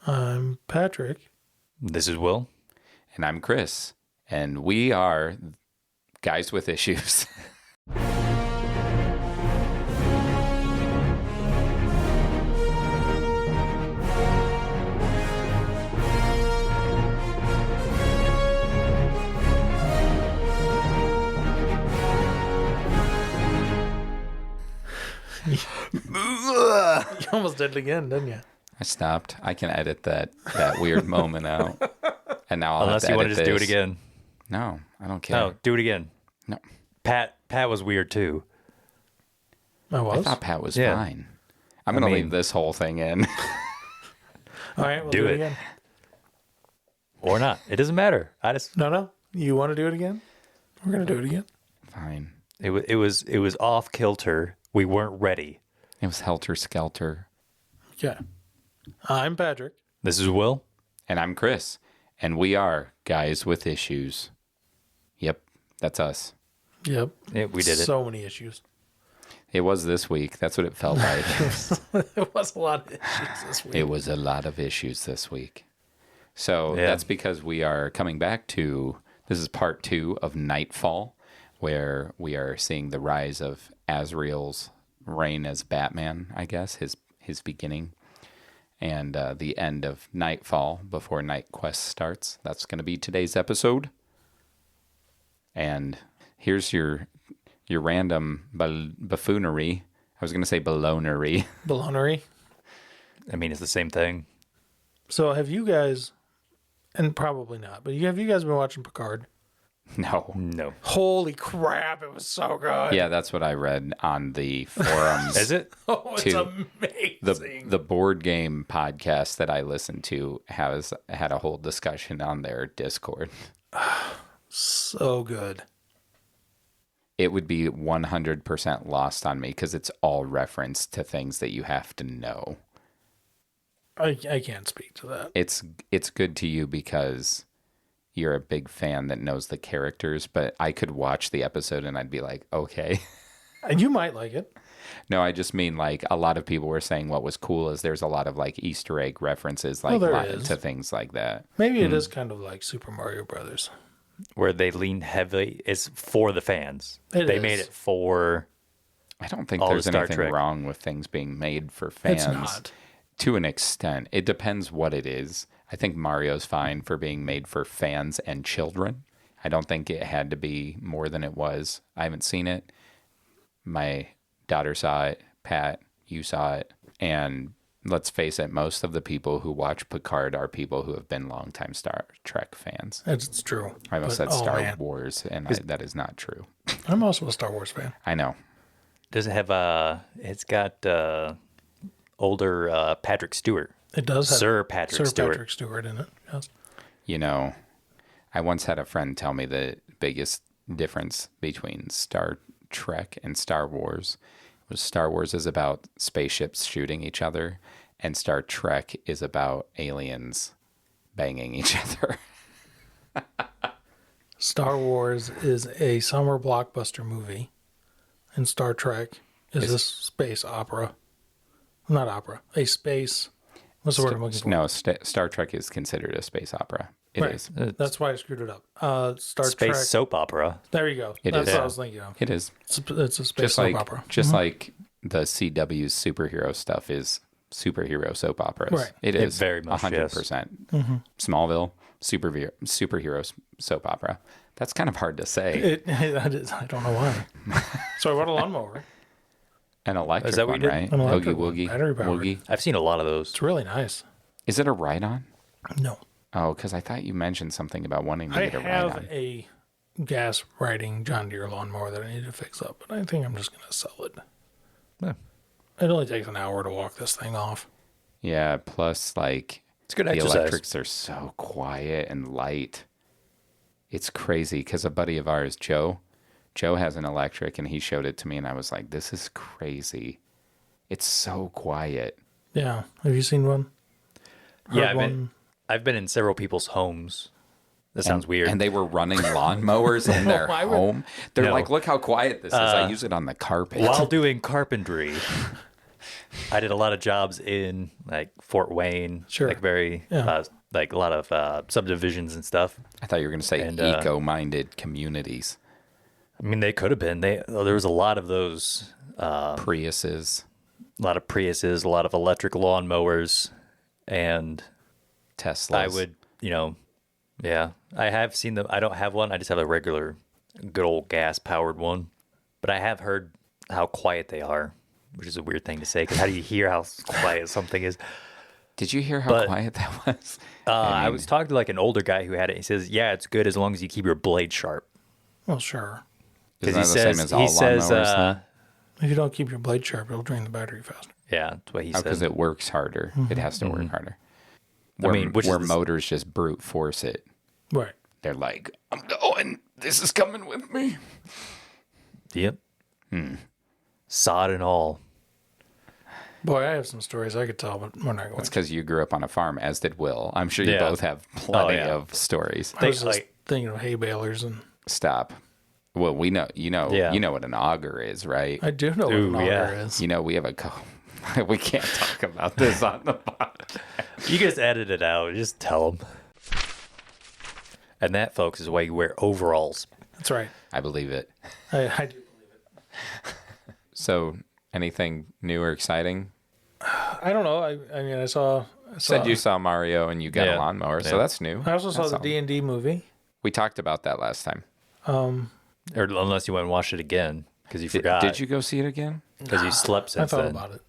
I'm Patrick. This is Will. And I'm Chris. And we are Guys with Issues. You almost did it again, didn't you? I stopped. I can edit that weird moment out. And now I'll Unless have to you want edit to just do it this. again. No, I don't care. No, do it again. No. Pat was weird too. I was? I thought Pat was Yeah. fine. I'm going to leave this whole thing in. All right, we'll Do do it it. again. Or not. It doesn't matter. No. You want to do it again? We're going to do it again. Fine. It was off kilter. We weren't ready. It was helter-skelter. Yeah. I'm Patrick. This is Will. And I'm Chris. And we are Guys with Issues. Yep, that's us. Yep. Yeah, we did it. So many issues. It was this week. That's what it felt like. It was a lot of issues this week. It was a lot of issues this week. So Yeah. that's because we are coming back to, this is part 2 of Nightfall, where we are seeing the rise of Azrael's reign as Batman, I guess, his beginning, and the end of Nightfall before Night Quest starts. That's going to be today's episode. And here's your random buffoonery. I was going to say ballonery. Ballonery. I mean, it's the same thing. So have you guys, and probably not, but have you guys been watching Picard? No. No. Holy crap, it was so good. Yeah, that's what I read on the forums. Is it? Oh, it's Two. amazing. The board game podcast that I listened to had a whole discussion on their Discord. So good. It would be 100% lost on me because it's all reference to things that you have to know. I can't speak to that. It's good to you because you're a big fan that knows the characters, but I could watch the episode and I'd be like, okay. And you might like it. No, I just mean like a lot of people were saying what was cool is there's a lot of like Easter egg references like there is. to things like that. Maybe it is kind of like Super Mario Brothers. Where they lean heavily. It's for the fans. It they is. made it for. I don't think All there's the Star anything Trek. wrong with things being made for fans. It's not. To an extent. It depends what it is. I think Mario's fine for being made for fans and children. I don't think it had to be more than it was. I haven't seen it. My daughter saw it. Pat, you saw it. And let's face it, most of the people who watch Picard are people who have been longtime Star Trek fans. It's true. I almost But, said Star man. Wars, and that is not true. I'm also a Star Wars fan. I know. Does it have it's got older Patrick Stewart. It does have Sir Patrick Stewart. Patrick Stewart in it. Yes. You know, I once had a friend tell me the biggest difference between Star Trek and Star Wars was Star Wars is about spaceships shooting each other, and Star Trek is about aliens banging each other. Star Wars is a summer blockbuster movie, and Star Trek is a space opera. Not opera, a space. What's the word I'm looking for? No, Star Trek is considered a space opera. It is. Right. That's why I screwed it up. Star Space Trek. soap opera. There you go. It That's is. what I was thinking of. It is. It's a space Just soap like opera. like the CW's superhero stuff is superhero soap operas. Right. It is very much, 100%. Smallville superhero soap opera. That's kind of hard to say. That is. I don't know why. So I bought a lawnmower. An electric Is that what one, you did? right? An Oogie electric one, woogie. battery powered. Woogie. I've seen a lot of those. It's really nice. Is it a ride-on? No. Oh, because I thought you mentioned something about wanting to I get a have ride-on. a gas riding John Deere lawnmower that I need to fix up, but I think I'm just going to sell it. Yeah. It only takes an hour to walk this thing off. Yeah, plus like It's good the exercise. electrics are so quiet and light. It's crazy because a buddy of ours, Joe has an electric and he showed it to me and I was like, this is crazy. It's so quiet. Yeah. Have you seen one? Yeah, Heard I've been in several people's homes. That sounds weird. And they were running lawnmowers in their Why would- home. They're No. like, look how quiet this is. I use it on the carpet. While doing carpentry, I did a lot of jobs in like Fort Wayne, Sure. like very like a lot of subdivisions and stuff. I thought you were going to say And, eco-minded communities. I mean, they could have been. There was a lot of those, Priuses, a lot of Priuses, a lot of electric lawnmowers, and Teslas. I would, yeah, I have seen them. I don't have one. I just have a regular, good old gas-powered one. But I have heard how quiet they are, which is a weird thing to say, because how do you hear how quiet something is? Did you hear how quiet that was? I was talking to like an older guy who had it. He says, yeah, it's good as long as you keep your blade sharp. Well, sure. Isn't Because that the same as all lawnmowers, though? If you don't keep your blade sharp, it'll drain the battery faster. Yeah, that's what he said. Because it works harder. It has to work harder. I mean, which is where the- motors just brute force it. Right. They're like, I'm going. This is coming with me. Yep. Sod and all. Boy, I have some stories I could tell, but we're not going That's to. because you grew up on a farm, as did Will. I'm sure you Yeah. both have plenty yeah. of stories. I was just like- thinking of hay balers, and Stop. Well, we know, you know what an auger is, right? I do know Ooh, what an yeah. auger is. You know, we have we can't talk about this on the podcast. You guys edit it out. Just tell them. And that, folks, is why you wear overalls. That's right. I believe it. I do believe it. So, anything new or exciting? I don't know. I mean, I saw. Said you saw Mario and you got Yeah. a lawnmower, so Yeah. that's new. I also saw That's the all. D&D movie. We talked about that last time. Or unless you went and watched it again because you forgot. Did you go see it again? Because you slept I since thought then. about it.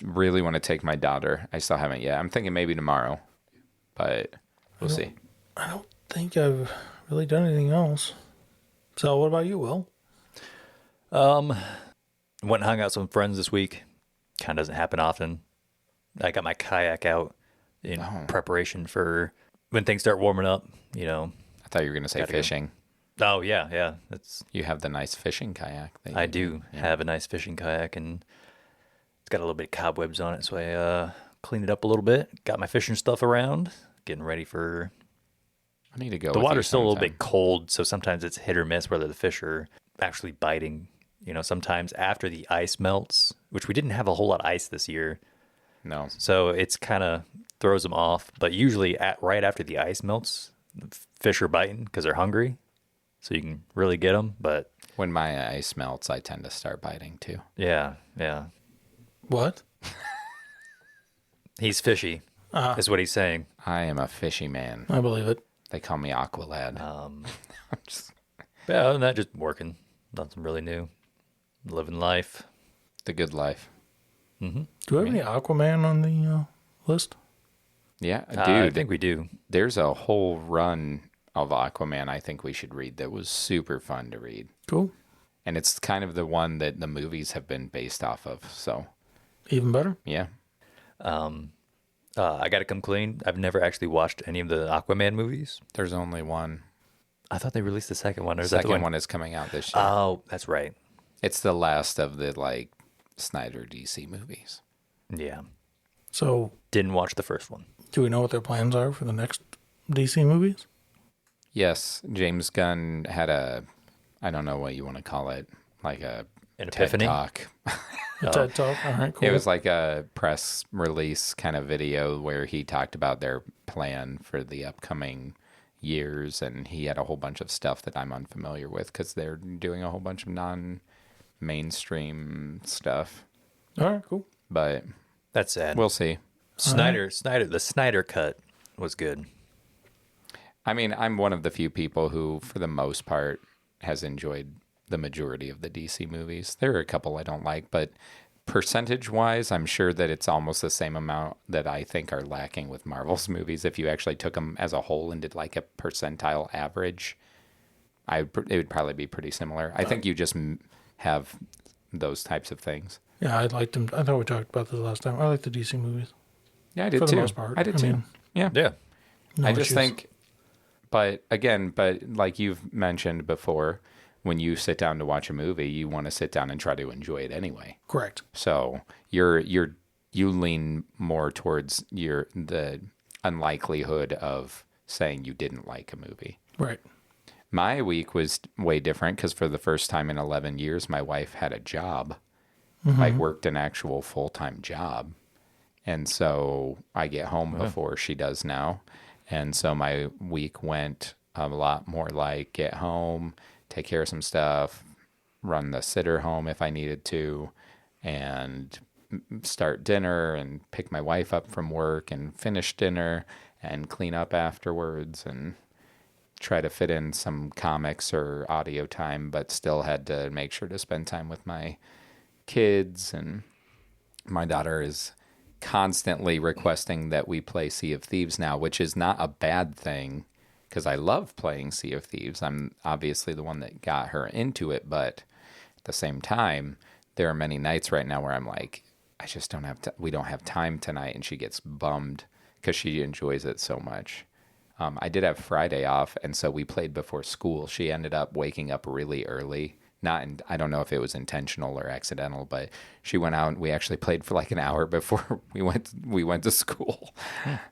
Really want to take my daughter. I still haven't yet. I'm thinking maybe tomorrow, but we'll see. I don't think I've really done anything else. So, what about you, Will? Went and hung out with some friends this week. Kind of doesn't happen often. I got my kayak out in preparation for when things start warming up, I thought you were going to say Gotta go. fishing. Oh, yeah. You have the nice fishing kayak. that I you- do have a nice fishing kayak, and it's got a little bit of cobwebs on it, so I cleaned it up a little bit. Got my fishing stuff around, getting ready for... I need to go. The with you water's still a little sometime. bit cold, so sometimes it's hit or miss whether the fish are actually biting. Sometimes after the ice melts, which we didn't have a whole lot of ice this year, No. so it's kind of throws them off. But usually right after the ice melts, the fish are biting because they're hungry, so you can really get them. But When my ice melts, I tend to start biting too. yeah. What? He's fishy, is what he's saying. I am a fishy man. I believe it. They call me Aqualad. Yeah, other than that, just working. Nothing really new. Living life. The good life. Do we have any Aquaman on the list? Yeah, dude. I think we do. There's a whole run of Aquaman I think we should read that was super fun to read. Cool. And it's kind of the one that the movies have been based off of. So, Even better. yeah. I got to come clean. I've never actually watched any of the Aquaman movies. There's only one. I thought they released the second one. Or The is that the second one is coming out this year. Oh, that's right. It's the last of the Snyder DC movies. Yeah. So, Didn't watch the first one. do we know what their plans are for the next DC movies? Yes, James Gunn had I don't know what you want to call it, like a An TED epiphany? Talk. A TED Talk? All right, cool. It was like a press release kind of video where he talked about their plan for the upcoming years, and he had a whole bunch of stuff that I'm unfamiliar with because they're doing a whole bunch of non-mainstream stuff. All right, cool. But That's sad. we'll see. The Snyder cut was good. I mean, I'm one of the few people who, for the most part, has enjoyed the majority of the DC movies. There are a couple I don't like, but percentage-wise, I'm sure that it's almost the same amount that I think are lacking with Marvel's movies. If you actually took them as a whole and did like a percentile average, it would probably be pretty similar. I think you just have those types of things. Yeah, I liked them. I thought we talked about this last time. I like the DC movies. Yeah, I did For the too. most part. I did I too. mean, Yeah. Yeah. No I just issues. think, but like you've mentioned before, when you sit down to watch a movie, you want to sit down and try to enjoy it anyway. Correct. So you lean more towards the unlikelihood of saying you didn't like a movie. Right. My week was way different because for the first time in 11 years, my wife had a job. like worked an actual full-time job. And so I get home before she does now. And so my week went a lot more like get home, take care of some stuff, run the sitter home if I needed to, and start dinner and pick my wife up from work and finish dinner and clean up afterwards and try to fit in some comics or audio time, but still had to make sure to spend time with my kids. And my daughter is constantly requesting that we play Sea of Thieves now, which is not a bad thing because I love playing Sea of Thieves. I'm obviously the one that got her into it, but at the same time, there are many nights right now where I'm like, I just don't have we don't have time tonight, and she gets bummed because she enjoys it so much. I did have Friday off, and so we played before school. She ended up waking up really early. I don't know if it was intentional or accidental, but she went out and we actually played for like an hour before we went to school.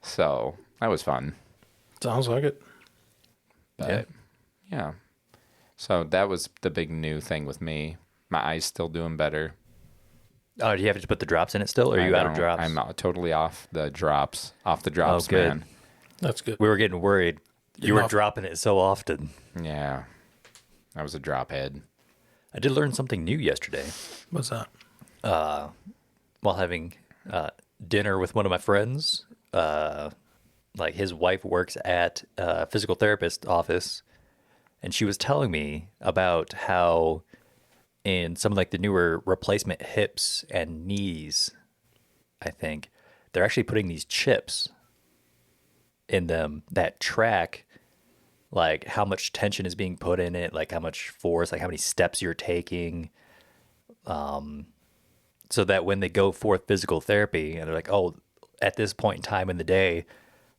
So that was fun. Sounds like it. But yeah. So that was the big new thing with me. My eye's still doing better. Oh, do you have to put the drops in it still, or are you out of drops? I'm totally off the drops, good. man. That's good. We were getting worried. You were dropping it so often. Yeah. I was a drop head. I did learn something new yesterday. What's that? While having dinner with one of my friends. Like his wife works at a physical therapist office, and she was telling me about how in some of like the newer replacement hips and knees, I think, they're actually putting these chips in them that track like how much tension is being put in it, like how much force, like how many steps you're taking. So that when they go for physical therapy and they're like, oh, at this point in time in the day,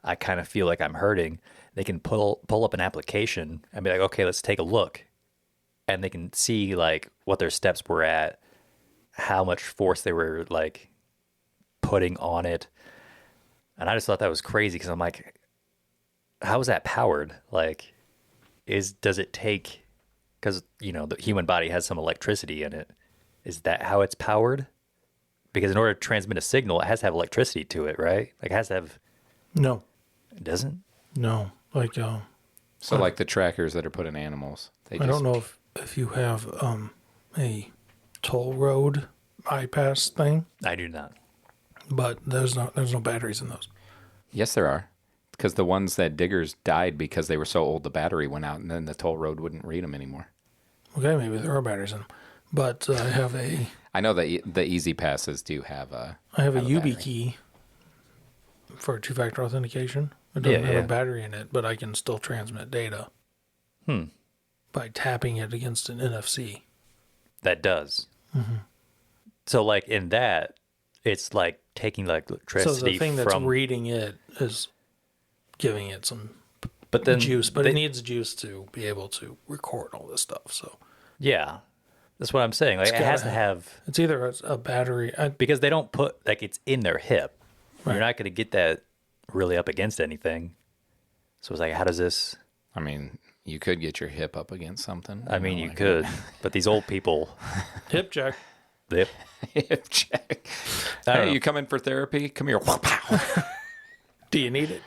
I kind of feel like I'm hurting, they can pull up an application and be like, okay, let's take a look. And they can see like what their steps were at, how much force they were like putting on it. And I just thought that was crazy because I'm like, how is that powered? Like, does it take, because, you know, the human body has some electricity in it. Is that how it's powered? Because in order to transmit a signal, it has to have electricity to it, right? Like, it has to have. No. It doesn't? No. Like, So like the trackers that are put in animals. I don't know if you have a toll road bypass thing, I do not. but there's no batteries in those. Yes, there are. Because the ones that diggers died because they were so old the battery went out and then the toll road wouldn't read them anymore. Okay, maybe there are batteries in them. But I have a I know that the Easy Passes do have a YubiKey key for two-factor authentication. It doesn't have a battery in it, but I can still transmit data. By tapping it against an NFC. That does. Mm-hmm. So, like, in that, it's like taking like electricity from... So the thing that's reading it is giving it some but then juice, but it needs juice to be able to record all this stuff. So yeah, that's what I'm saying. Like, it has to have... It's either a battery... because they don't put... Like, it's in their hip. Right. You're not going to get that really up against anything. So it's like, how does this... I mean... You could get your hip up against something. I mean, you could, but these old people... Hip check. Hip check. Hey, you come in for therapy? Come here. Do you need it?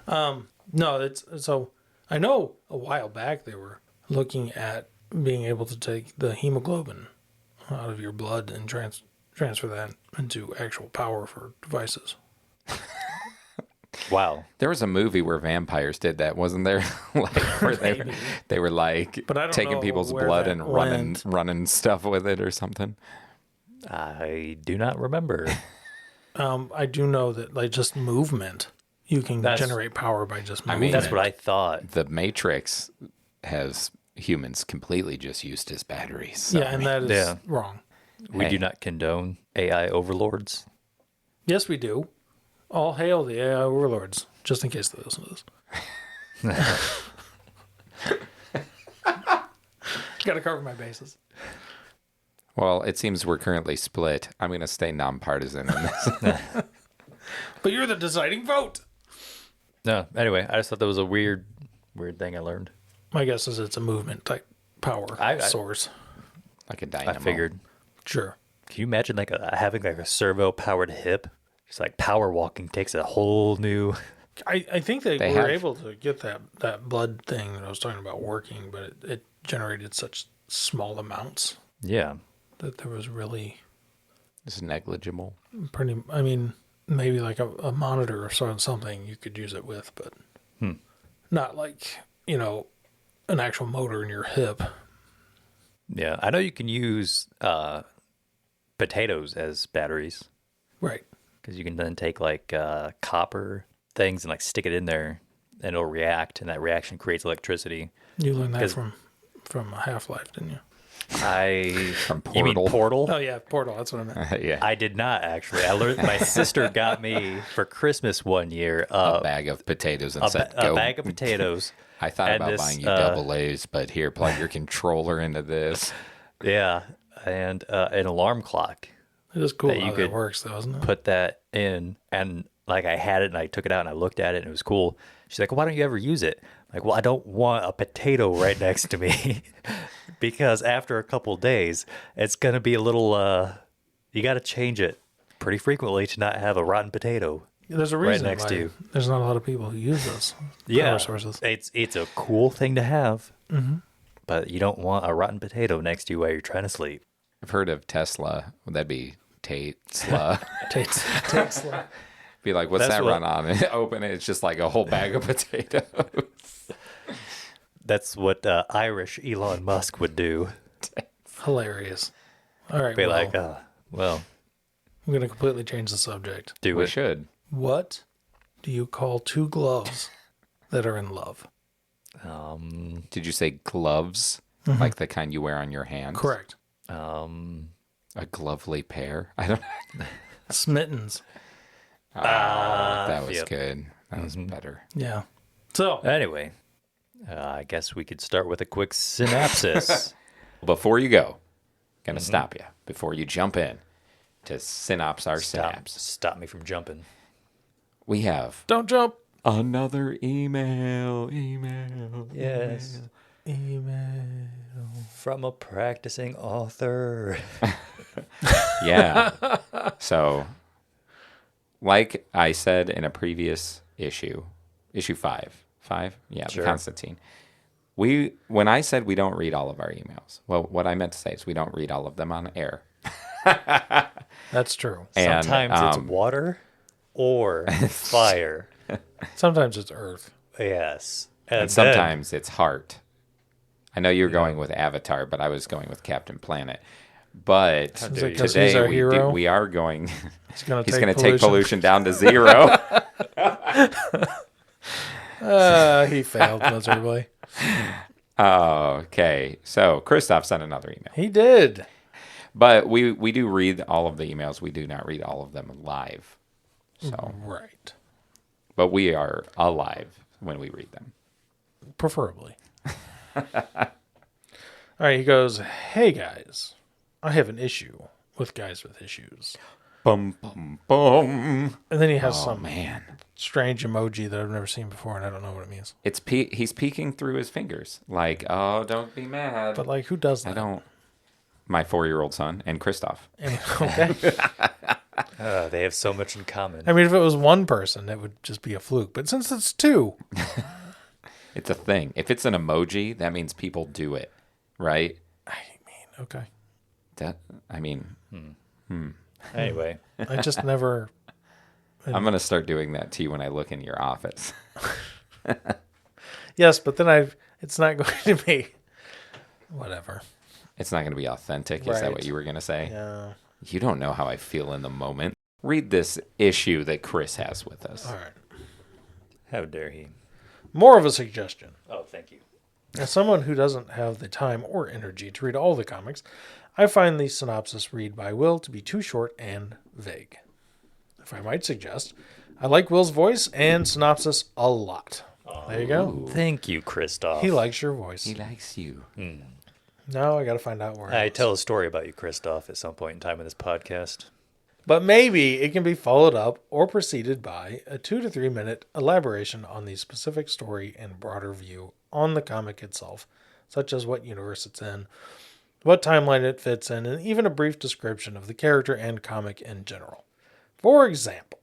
No, it's... So, I know a while back they were looking at being able to take the hemoglobin out of your blood and transfer that into actual power for devices. Wow. There was a movie where vampires did that, wasn't there? Like where they were like taking people's blood and running stuff with it or something. I do not remember. I do know that like just movement, you can generate power by just movement. I mean, that's what I thought. The Matrix has humans completely just used as batteries. So, yeah, and that is wrong. We do not condone AI overlords. Yes, we do. All hail the AI overlords, just in case they listen to this. Got to cover my bases. Well, it seems we're currently split. I'm going to stay nonpartisan in this. But you're the deciding vote. No, anyway, I just thought that was a weird thing I learned. My guess is it's a movement type power source. Like a dynamo. I figured. Sure. Can you imagine like having like a servo powered hip? Just like power walking takes a whole new. I think they They were have- able to get that blood thing that I was talking about working, but it generated such small amounts Yeah. that there was really It's negligible. pretty. I mean, maybe like a monitor or something you could use it with, but not like an actual motor in your hip. Yeah. I know you can use potatoes as batteries Right. because you can then take like copper things and like stick it in there and it'll react, and that reaction creates electricity. You learned that 'Cause- from Half-Life, didn't you? From Portal. You mean Portal? Oh yeah, Portal. That's what I meant. Yeah. I did not actually. I learned my sister got me for Christmas one year A bag of potatoes and said, a go. bag of potatoes. I thought and about this, buying you double A's, but here, plug your controller into this. Yeah, and an alarm clock. It is cool That you how that could works, though, isn't it? Put that in, and like I had it, and I took it out, and I looked at it, and it was cool. She's like, "Why don't you ever use it?" I'm like, well, I don't want a potato right next to me because after a couple days, it's gonna be a little. You got to change it pretty frequently to not have a rotten potato. There's a right reason next why to you. there's not a lot of people who use those power sources. It's a cool thing to have, but you don't want a rotten potato next to you while you're trying to sleep. I've heard of Tesla. Would that be Tesla? Takes like, Be like, what's That's that what- run on? And open it. It's just like a whole bag of potatoes. That's what Irish Elon Musk would do. hilarious. All right, Be well, like, well, I'm going to completely change the subject. do We it. should. What do you call two gloves that are in love? Did you say gloves? Like the kind you wear on your hands? Correct. A glovely pair? I don't know. Smittens. That was yep. good. That was better. Yeah. So, Anyway, I guess we could start with a quick synopsis. Before you go, going to stop you. Before you jump in to synopsis our synapse. Stop me from jumping. We have don't jump. another email. Yes. Email. From a practicing author. Yeah. So, like I said in a previous issue 5, yeah, Sure. the Constantine. When I said we don't read all of our emails, well, what I meant to say is we don't read all of them on air. That's true. And, Sometimes it's water or fire. Sometimes it's Earth. Yes. and then- sometimes it's heart. I know you're going with Avatar, but I was going with Captain Planet. But Is it 'cause today he's our hero? we are going. He's going He's going to take pollution down to 0. He failed miserably. Okay, so Christoph sent another email, He did. but we do read all of the emails. We do not read all of them live. So, Right. but we are alive when we read them. Preferably. All right, he goes, "Hey guys, I have an issue with guys with issues." Bum bum bum. And then he has Oh some man, strange emoji that I've never seen before, and I don't know what it means. it's he's peeking through his fingers, like, oh, don't be mad. But like, who does that? I don't. My 4-year-old son and Christoph. And- okay. they have so much in common. I mean, if it was one person, it would just be a fluke. But since it's two, It's a thing. If it's an emoji, that means people do it, right? I mean, okay. Anyway, I just never. I'm gonna start doing that to you when I look in your office. Yes, but then it's not going to be. Whatever. It's not gonna be authentic. Is that Right. what you were gonna say? Yeah. You don't know how I feel in the moment. Read this issue that Chris has with us. All right. how dare he? More of a suggestion. Oh, thank you. As someone who doesn't have the time or energy to read all the comics, I find the synopsis read by Will to be too short and vague. If I might suggest, I like Will's voice and synopsis a lot. There you go. Thank you, Christoph. He likes your voice. He likes you. Now I got to find out where. I it is. tell a story about you, Christoph, at some point in time in this podcast. But maybe it can be followed up or preceded by a 2 to 3 minute elaboration on the specific story and broader view on the comic itself, such as what universe it's in, what timeline it fits in, and even a brief description of the character and comic in general. For example,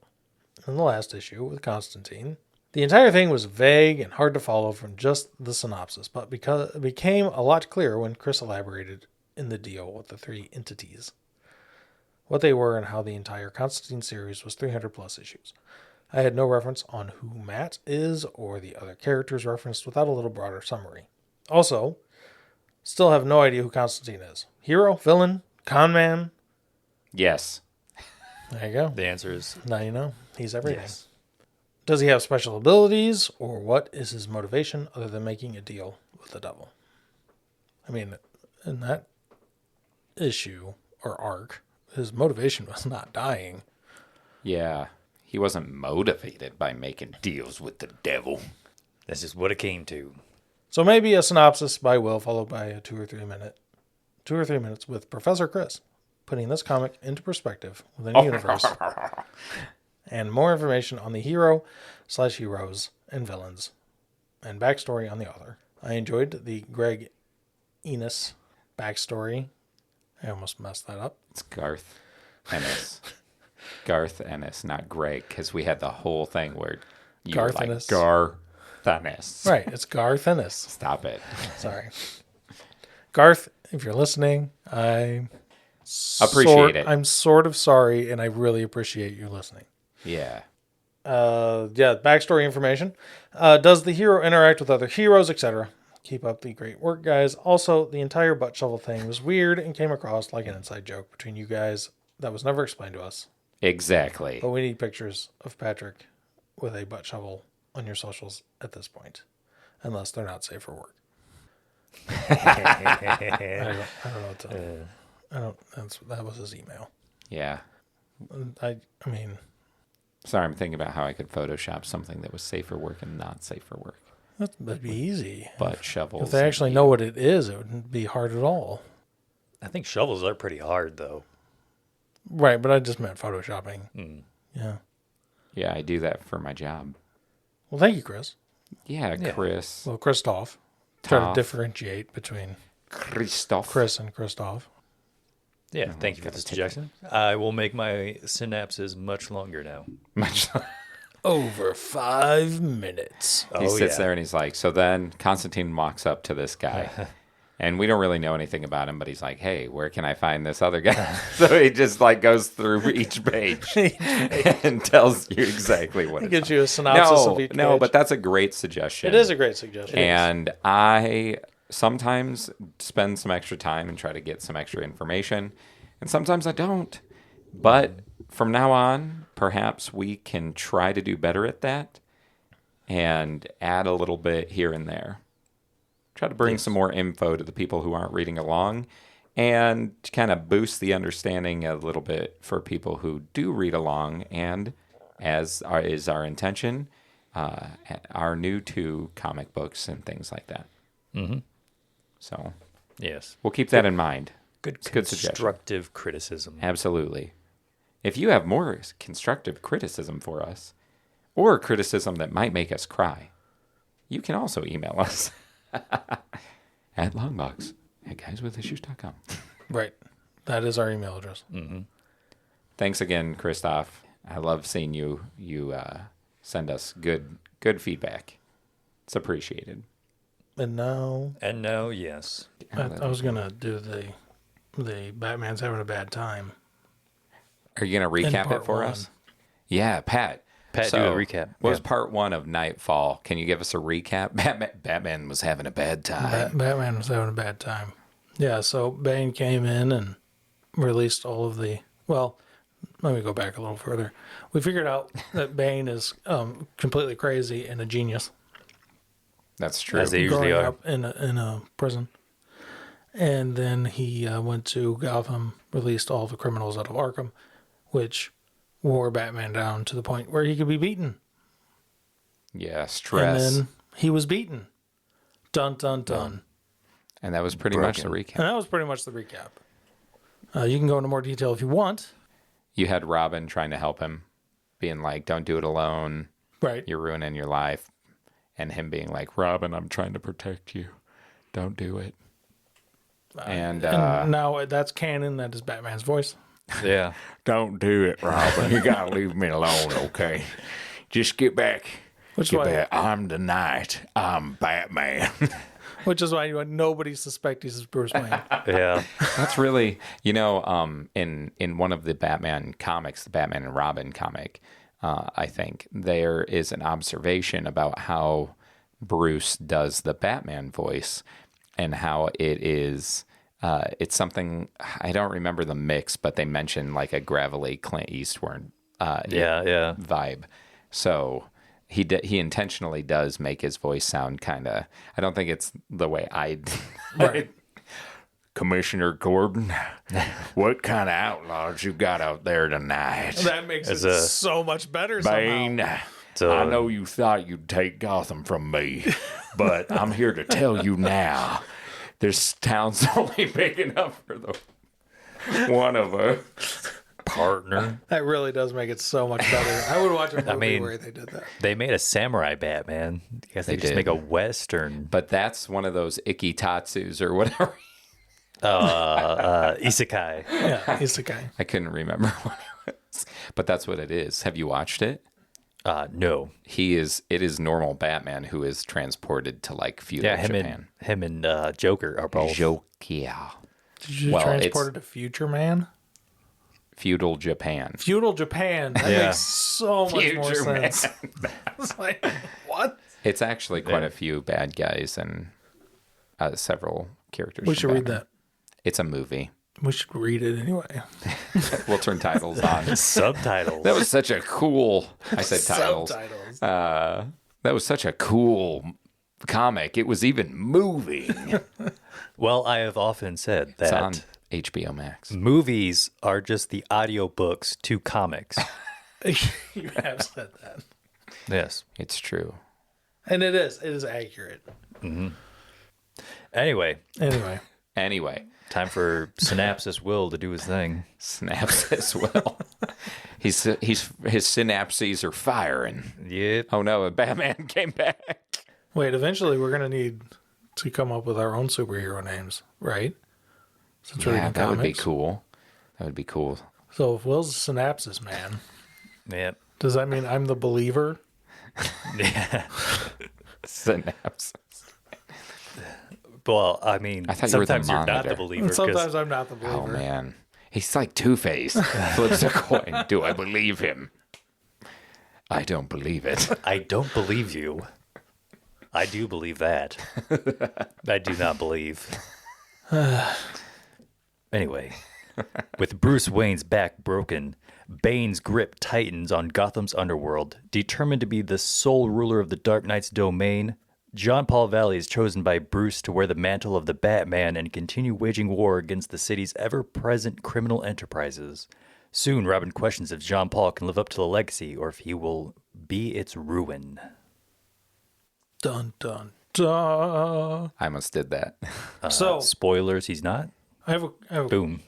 in the last issue with Constantine, the entire thing was vague and hard to follow from just the synopsis, but because it became a lot clearer when Chris elaborated in the deal with the three entities, what they were and how the entire Constantine series was 300 plus issues. I had no reference on who Matt is or the other characters referenced without a little broader summary. Also, still have no idea who Constantine is. Hero, villain, con man? Yes. There you go. The answer is Now you know. He's everything. yes. Does he have special abilities, or what is his motivation other than making a deal with the devil? I mean, in that issue or arc, his motivation was not dying. Yeah. He wasn't motivated by making deals with the devil. That's just what it came to. So maybe a synopsis by Will, followed by a 2 or 3 minutes with Professor Chris, putting this comic into perspective within a universe, and more information on the hero/heroes and villains, and backstory on the author. I enjoyed the Greg Ennis backstory. I almost messed that up. It's Garth Ennis. Garth Ennis, not Greg, because we had the whole thing where you Garth were like, Ennis. Garth Ennis. Right, it's Garth Ennis. Stop it. Sorry. Garth, if you're listening, I Appreciate it. I'm sort of sorry, and I really appreciate you listening. Yeah. Backstory information. Does the hero interact with other heroes, etc.? Keep up the great work, guys. Also, the entire butt shovel thing was weird and came across like an inside joke between you guys that was never explained to us. Exactly. But we need pictures of Patrick with a butt shovel on your socials at this point, unless they're not safe for work. I don't know what to. That was his email. Yeah. I mean, Sorry, I'm thinking about how I could Photoshop something that was safe for work and not safe for work. that'd be easy. Butt shovels. If they actually know what it is, it wouldn't be hard at all. I think shovels are pretty hard, though. Right, but I just meant photoshopping. Yeah. Yeah, I do that for my job. Well, thank you, Chris. Yeah, Chris. Well, Christoph. Try to Toph. differentiate between Christoph. Chris and Christoph. Yeah, thank you for the suggestion. I will make my synapses much longer now. Over 5 minutes. He sits there and he's like, so then Constantine walks up to this guy. And we don't really know anything about him, but he's like, hey, where can I find this other guy? So he just like goes through each page and tells you exactly what It it's gives you a synopsis of each No, page. but that's a great suggestion. It is a great suggestion. And I sometimes spend some extra time and try to get some extra information. And sometimes I don't. But from now on, perhaps we can try to do better at that and add a little bit here and there. Try to bring some more info to the people who aren't reading along and kind of boost the understanding a little bit for people who do read along and, is our intention, are new to comic books and things like that. Mm-hmm. So Yes. we'll keep that in mind. Good suggestion. constructive criticism. Absolutely. If you have more constructive criticism for us or criticism that might make us cry, you can also email us at longbox@guyswithissues.com. Right. That is our email address. Mm-hmm. Thanks again, Christoph. I love seeing you send us good feedback. It's appreciated. And now Yes. I was going to do the Batman's having a bad time. Are you going to recap part it for one. us? Yeah, Pat. Pat, do a recap. What was Yeah. part 1 of Nightfall? Can you give us a recap? Batman was having a bad time. Batman was having a bad time. Yeah, so Bane came in and released all of the... Well, let me go back a little further. We figured out that Bane is completely crazy and a genius. That's true. As they usually growing are. up in a prison. And then he went to Gotham, released all the criminals out of Arkham, which wore Batman down to the point where he could be beaten. Yeah, stress. And then he was beaten. Dun, dun, dun. And that was pretty much the Broken. recap. And that was pretty much the recap. You can go into more detail if you want. You had Robin trying to help him, being like, don't do it alone. Right. You're ruining your life. And him being like, Robin, I'm trying to protect you. Don't do it. And now that's canon. That is Batman's voice. Yeah. don't do it, Robin. You gotta leave me alone, okay? Just get back. Which Get why, back. I'm the Knight. I'm Batman. which is why nobody suspects he's Bruce Wayne. Yeah. That's really, in one of the Batman comics, the Batman and Robin comic, I think there is an observation about how Bruce does the Batman voice and how it is. It's something I don't remember the mix, but they mention like a gravelly Clint Eastwood Yeah. vibe. So he intentionally does make his voice sound kind of. I don't think it's the way I. Right. Commissioner Gordon, what kind of outlaws you got out there tonight? That makes it so much better Bane, somehow. I know you thought you'd take Gotham from me, but I'm here to tell you now, this town's only big enough for the one of us. Partner. That really does make it so much better. I would watch a movie mean, where they did that. They made a samurai Batman. I guess they just did. make a Western. But that's one of those icky tatsus or whatever. Isekai. Yeah, he's the guy. I couldn't remember what it was. But that's what it is. Have you watched it? No. It is normal Batman who is transported to like feudal Yeah, Japan. him and Joker are both. Jokia. Did you Well, transport it to Future Man? Feudal Japan. Feudal Japan. That Yeah. makes so much more Future Man. sense. It's like, what? It's actually quite a few bad guys and several characters. We from should read Batman. that. It's a movie. We should read it anyway. We'll turn titles on. Subtitles. That was such a cool. I said titles. Subtitles. That was such a cool comic. It was even moving. Well, I have often said It's on that HBO Max. movies are just the audiobooks to comics. You have said that. Yes. It's true. And it is. It is accurate. Anyway, Anyway, time for Synopsis Will to do his thing. snaps as well. His synapses are firing. Yep. Oh no, Batman came back. Wait, eventually we're going to need to come up with our own superhero names, right? Since we're Yeah, reading that would be comics. cool. That would be cool. So if Will's a synapsis man, Yep. does that mean I'm the believer? Yeah. Synapses. Well, I mean, I thought you were the sometimes you're not the monitor. believer. And sometimes 'cause I'm not the believer. Oh man, he's like Two-Face. Flips a coin. Do I believe him? I don't believe it. I don't believe you. I do believe that. I do not believe. Anyway, with Bruce Wayne's back broken, Bane's grip tightens on Gotham's underworld. Determined to be the sole ruler of the Dark Knight's domain, John Paul Valley is chosen by Bruce to wear the mantle of the Batman and continue waging war against the city's ever-present criminal enterprises. Soon, Robin questions if Jean Paul can live up to the legacy or if he will be its ruin. Dun, dun, dun. I almost did that. So Spoilers, he's not. I have a Boom.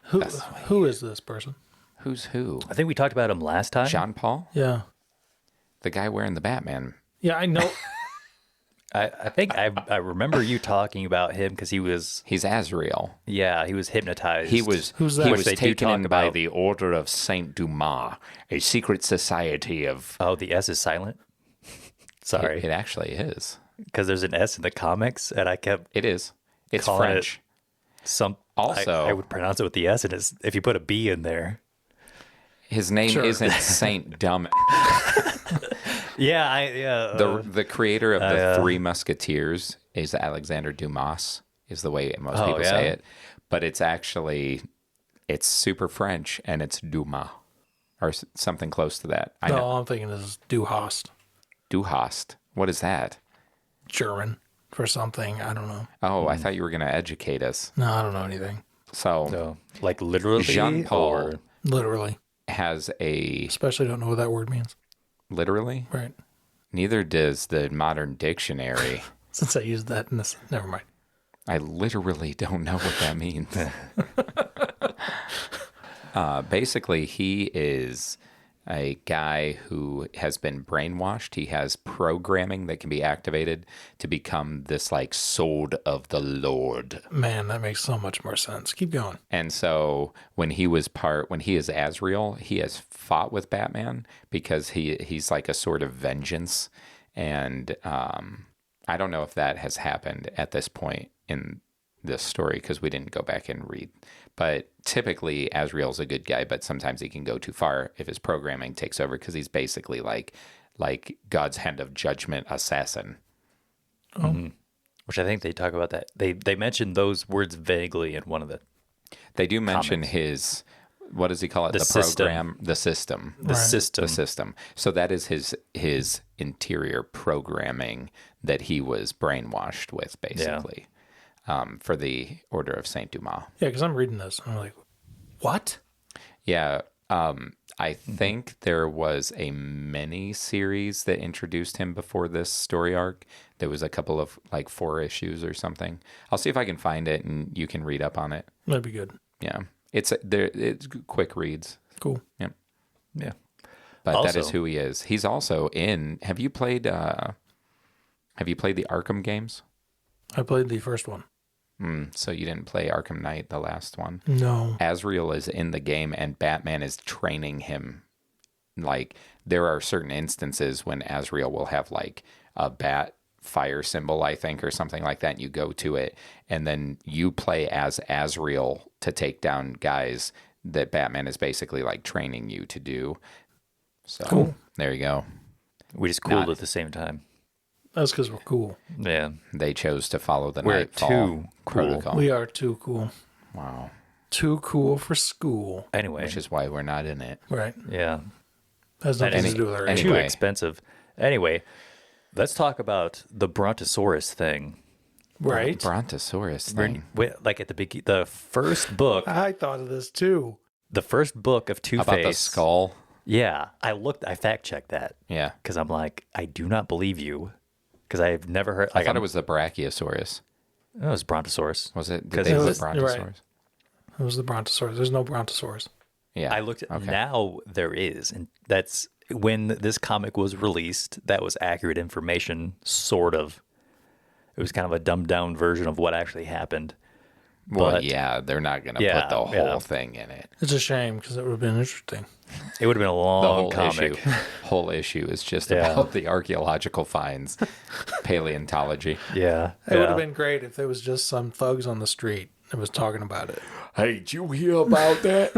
who is this person? Who's who? I think we talked about him last time. Jean Paul, Yeah. the guy wearing the Batman. Yeah, I know. I think I remember you talking about him because he was He's he was hypnotized. He was Who's that? he Which was they do taken talk in by about. the Order of Saint Dumas, a secret society of. Oh, the S is silent. Sorry, It actually is. because there's an S in the comics, and I kept It is. It's Calling French. Also, Also- I would pronounce it with the S, and if you put a B in there. His name Sure. isn't Saint Dumb. Yeah, The creator of the Three Musketeers is Alexander Dumas, is the way most people say yeah? it. But it's actually, it's super French, and it's Dumas, or something close to that. I No, know. all I'm thinking is Du Hast. Du hast. What is that? German for something. I don't know. Oh, I thought you were going to educate us. No, I don't know anything. So so like literally, Jean Paul or- Literally. has a, Especially don't know what that word means. literally, Right. neither does the modern dictionary. Since I used that in this. Never mind. I literally don't know what that means. Basically, he is a guy who has been brainwashed. He has programming that can be activated to become this like sword of the Lord. Man, that makes so much more sense. Keep going. And so when he is Azrael, he has fought with Batman because he's like a sort of vengeance. And I don't know if that has happened at this point in this story because we didn't go back and read. But typically, Azrael's a good guy, but sometimes he can go too far if his programming takes over because he's basically like God's hand of judgment assassin. Oh. Mm-hmm. Which I think they talk about that. They mentioned those words vaguely in one of the. They do mention comics. His, what does he call it? The program, the system. The system. The system. So that is his interior programming that he was brainwashed with, basically, for the Order of Saint Dumas. Yeah, because I'm reading this and I'm like, what? Yeah. I think there was a mini series that introduced him before this story arc. There was a couple of like 4 issues or something. I'll see if I can find it and you can read up on it. That'd be good. Yeah. It's quick reads. Cool. Yeah. Yeah. But Also, that is who he is. He's also in. Have you played the Arkham games? I played the first one. So you didn't play Arkham Knight, the last one? No. Azrael is in the game and Batman is training him. Like there are certain instances when Azrael will have like a bat fire symbol, I think, or something like that. And you go to it and then you play as Azrael to take down guys that Batman is basically like training you to do. So Cool. There you go. we just cooled at the same time. That's because we're cool. Yeah. They chose to follow the We're Nightfall too cool. protocol. We are too cool. Wow. Too cool for school. Anyway. Which is why we're not in it. Right. yeah. Has nothing Any- to do with our any- age. Too Anyway. expensive. Anyway, let's talk about the Brontosaurus thing. Right. Brontosaurus We're- thing. Like at the first book, I thought of this too. the first book of Two-Face. About the skull. Yeah, I fact checked that Yeah. because I'm like, I do not believe you because I've never heard. I thought it was the Brachiosaurus. it was Brontosaurus. Was it? Did Because they it put was- Brontosaurus? you're right. It was the Brontosaurus. There's no Brontosaurus. Yeah. I looked at Okay. now there is, and that's when this comic was released. That was accurate information, sort of. It was kind of a dumbed down version of what actually happened. Well, but- yeah, they're not going to Yeah, put the whole yeah. thing in it. It's a shame because it would have been interesting. It would have been a The long whole comic. whole issue is just Yeah. about the archaeological finds, paleontology. Yeah, It would have been great if there was just some thugs on the street that was talking about it. Hey, did you hear about that?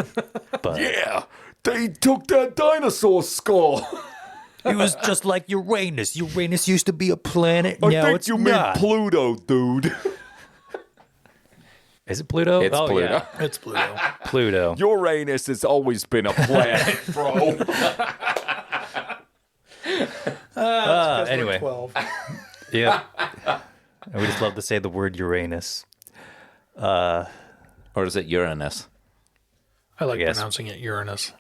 But Yeah, they took that dinosaur skull. it was just like Uranus. Uranus used to be a planet. I Now think it's you not. mean Pluto, dude. Is it Pluto? It's oh, Pluto. Yeah. It's Pluto. Pluto. Uranus has always been a planet, bro. Anyway. 12. Yeah. And we just love to say the word Uranus. Or is it Uranus? I like Yes. pronouncing it Uranus.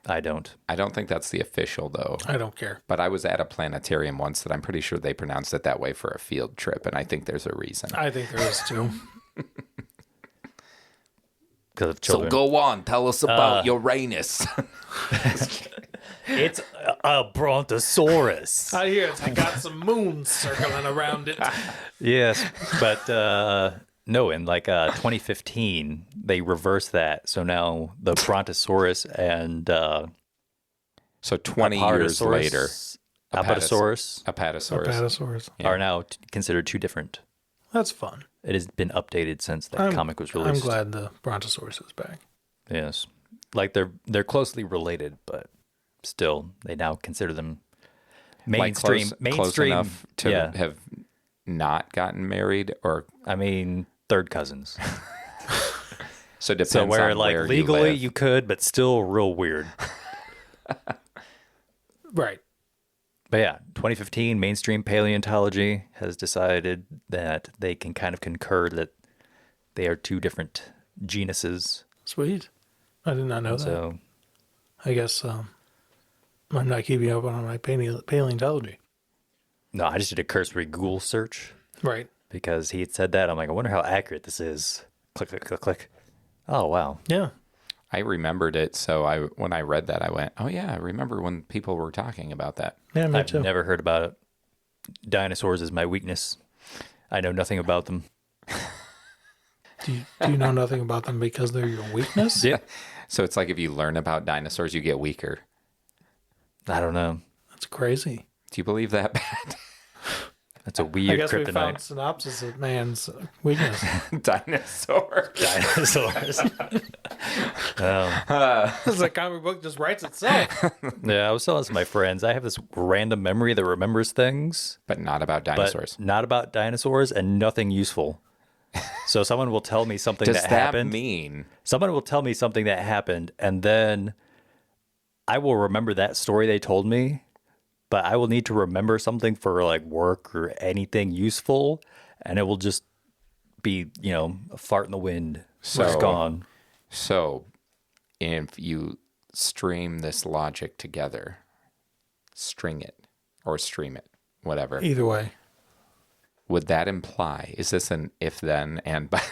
I don't. I don't think that's the official, though. I don't care. But I was at a planetarium once that I'm pretty sure they pronounced it that way for a field trip, and I think there's a reason. I think there is too. Because of So children. go on, tell us about Uranus. It's a Brontosaurus. I hear it's got some moons circling around it. Yes, but no, in like 2015, they reversed that. So now the Brontosaurus and So 20 years later, Apatosaurus Apatosaurus. Apatosaurus. are now considered two different. That's fun. It has been updated since that comic was released. I'm glad the Brontosaurus is back. Yes, like they're closely related, but still, they now consider them mainstream. Like close mainstream enough to yeah. have not gotten married, or I mean, third cousins. so it depends So where on like where legally you you live. could, but still real weird. Right. But yeah, 2015, mainstream paleontology has decided that they can kind of concur that they are two different genuses. Sweet. I did not know that. So I guess I'm not keeping up on my paleontology. no, I just did a cursory Google search Right. because he had said that. I'm like, I wonder how accurate this is. Click, click, click, click. Oh wow. Yeah. I remembered it, so when I read that, I went, "Oh yeah, I remember when people were talking about that." Yeah, me I've too. never heard about it. Dinosaurs is my weakness. I know nothing about them. Do you know nothing about them because they're your weakness? Yeah. So it's like if you learn about dinosaurs, you get weaker. I don't know. That's crazy. Do you believe that, Pat? That's a I weird guess we found kryptonite. synopsis of man's weakness. Dinosaur. Dinosaurs. It's like comic book just writes itself. Yeah, I was telling some of my friends, I have this random memory that remembers things, But not about but dinosaurs. not about dinosaurs and nothing useful. So someone will tell me something Does that that happened. mean? Someone will tell me something that happened, and then I will remember that story they told me, but I will need to remember something for like work or anything useful, and it will just be, a fart in the wind. So it's gone. So, if you stream this logic together, string it or stream it, whatever, Either way. would that imply, is this an if then and but,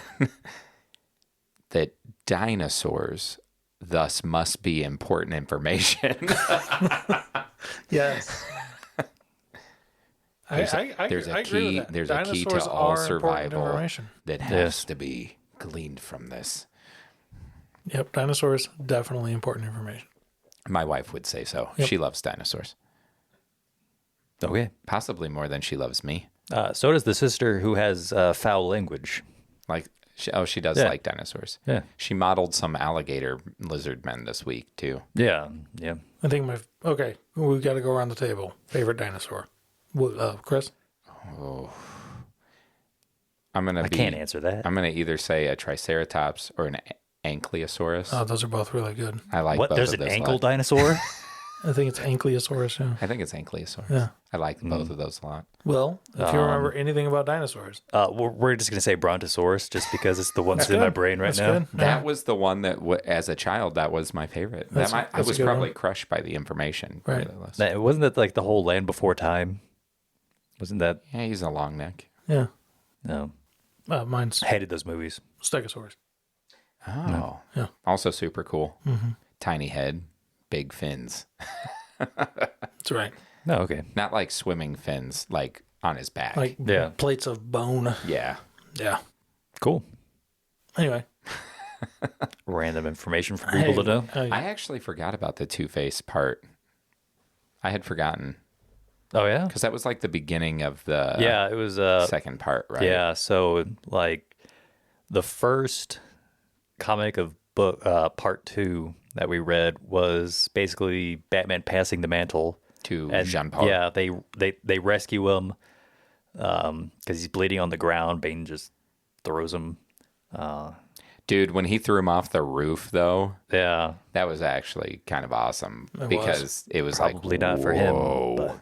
that dinosaurs thus must be important information? Yes. There's I a agree key. with that. There's a key to Dinosaurs all are important survival information. that has Yes. to be gleaned from this. Yep, dinosaurs, definitely important information. My wife would say so. Yep. She loves dinosaurs, Okay. possibly more than she loves me. So does the sister who has foul language. Like, she does Yeah. like dinosaurs. Yeah. She modeled some alligator lizard men this week too. Yeah. Yeah. I think okay, we've got to go around the table. Favorite dinosaur? Chris? I can't answer that. I'm gonna either say a triceratops or an ankylosaurus. Oh, those are both really good. I like What? both There's of an those a ankle lot. dinosaur? I think it's Ankylosaurus, yeah. I think it's ankylosaurus. Yeah. I like both of those a lot. Well, if you remember anything about dinosaurs. We're just going to say Brontosaurus just because it's the one that's in my good. brain right That's now. good. That was the one that, as a child, that was my favorite. That's I a was good probably one. crushed by the information. Right. Regardless. Wasn't that like the whole Land Before Time? Wasn't that? Yeah, he's a long neck. Yeah. No. Mine's Hated those movies. Stegosaurus. Oh, Yeah. Also super cool. Tiny head, big fins. That's right. No, okay. Not like swimming fins, like on his back. Like Yeah. plates of bone. yeah. Yeah. Cool. Anyway. Random information for people to know. I actually forgot about the Two-Face part. I had forgotten Oh, yeah? because that was like the beginning of the Yeah, it was... second part, right? Yeah, so like the first comic of book part 2 that we read was basically Batman passing the mantle To and Jean-Paul. Yeah, they rescue him because he's bleeding on the ground. Bane just throws him. Dude, when he threw him off the roof, though, Yeah, that was actually kind of awesome was. because it was probably like, not for him. whoa. But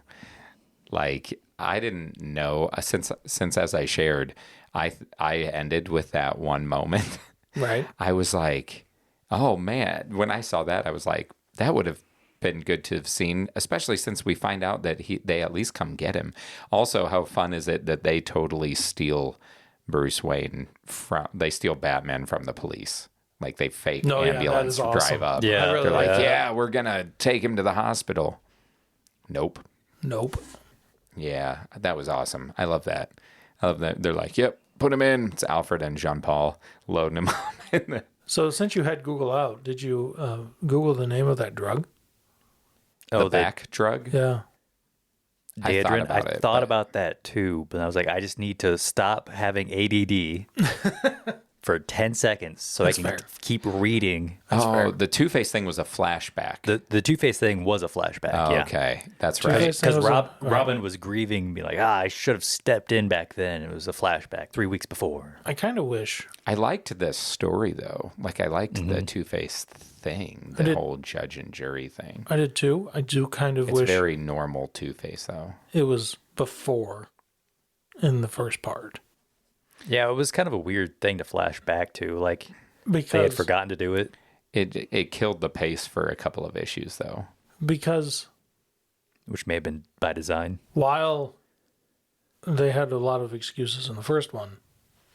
Like, I didn't know since as I shared, I ended with that one moment. Right. I was like, oh man, when I saw that, I was like, that would have been good to have seen, especially since we find out that they at least come get him. Also, how fun is it that they totally steal Bruce Wayne they steal Batman from the police. Like they fake No, yeah, that ambulance is awesome. drive up. Yeah. I really They're like, like that. yeah, we're gonna take him to the hospital. Nope. Nope. Yeah, that was awesome. I love that. I love that. They're like, yep, put him in. It's Alfred and Jean-Paul loading him up in the... So since you had Google out, did you Google the name of that drug? the back drug. Yeah. I thought Daedrin, about I it, thought but- about that too, but I was like, I just need to stop having ADD for 10 seconds so That's I can fair. keep reading. Oh, the Two-Face thing was a flashback. The Two-Face thing was a flashback. Oh, yeah. okay. That's Two-Face- right. That Because was a- Robin was grieving, be like, I should have stepped in back then. It was a flashback 3 weeks before. I kind of wish. I liked this story, though. Like, I liked the Two-Face thing, the did- whole judge and jury thing. I did too. I do kind of It's wish very normal Two-Face, though. it was before in the first part. Yeah, it was kind of a weird thing to flash back to. Like, Because they had forgotten to do it. It killed the pace for a couple of issues, though. Because Which may have been by design. while they had a lot of excuses in the first one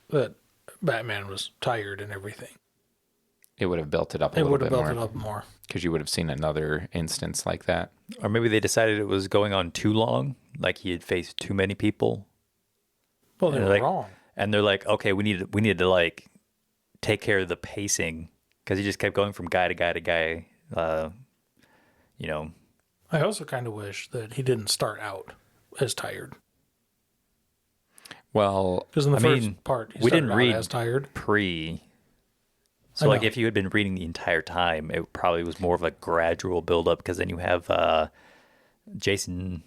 that Batman was tired and everything. It would have built it up a It little would have bit built more. it up more. Because you would have seen another instance like that. Or maybe they decided it was going on too long, like he had faced too many people. Well, they And were they're like- wrong. And they're like, okay, we need to like take care of the pacing because he just kept going from guy to guy to guy. You know, I also kind of wish that he didn't start out as tired. Well, Because in the I first mean, part, he we started didn't out read as tired. So I like know. if you had been reading the entire time, it probably was more of a gradual build up because then you have Jason.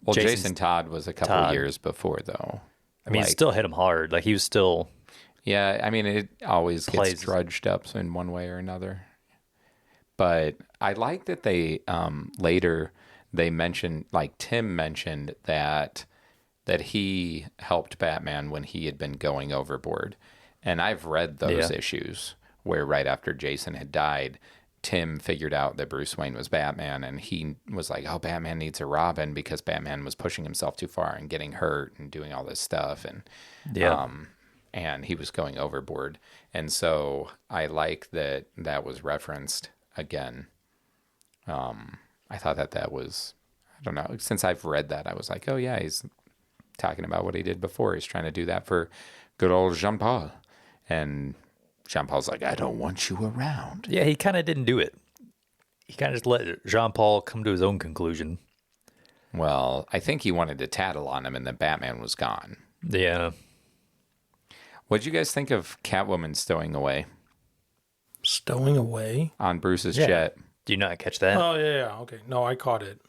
well, Jason's Jason Todd was a couple Todd. years before, though. I mean, it Like, still hit him hard. Like he was still. yeah, I mean, it always Plays- gets drudged up in one way or another. But I like that they later they mentioned, like Tim mentioned that he helped Batman when he had been going overboard. And I've read those Yeah. issues where right after Jason had died, Tim figured out that Bruce Wayne was Batman, and he was like, oh, Batman needs a Robin because Batman was pushing himself too far and getting hurt and doing all this stuff. And Yeah. and he was going overboard. And so I like that that was referenced again. I thought that was, I don't know, since I've read that, I was like, oh yeah, he's talking about what he did before. He's trying to do that for good old Jean-Paul. And Jean-Paul's like, I don't want you around. Yeah, he kind of didn't do it. He kind of just let Jean-Paul come to his own conclusion. Well, I think he wanted to tattle on him and then Batman was gone. Yeah. What'd you guys think of Catwoman stowing away Stowing away. on Bruce's Yeah. jet? Do you not catch that? Oh, yeah. Okay. No, I caught it.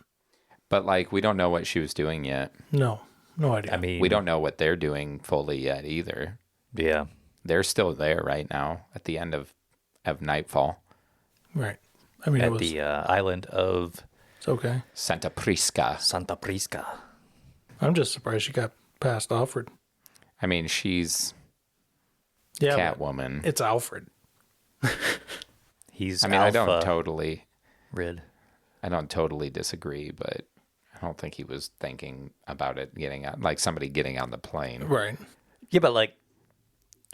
But like, we don't know what she was doing yet. No idea. I mean, We don't know what they're doing fully yet either. Yeah. They're still there right now at the end of Nightfall. Right. I mean, it At was the island of it's okay. Santa Prisca. Santa Prisca. I'm just surprised she got past Alfred. I mean, she's Yeah, but Catwoman. it's Alfred. He's I mean, alpha I don't totally disagree, but I don't think he was thinking about it getting out, like somebody getting on the plane. Right. Yeah, but like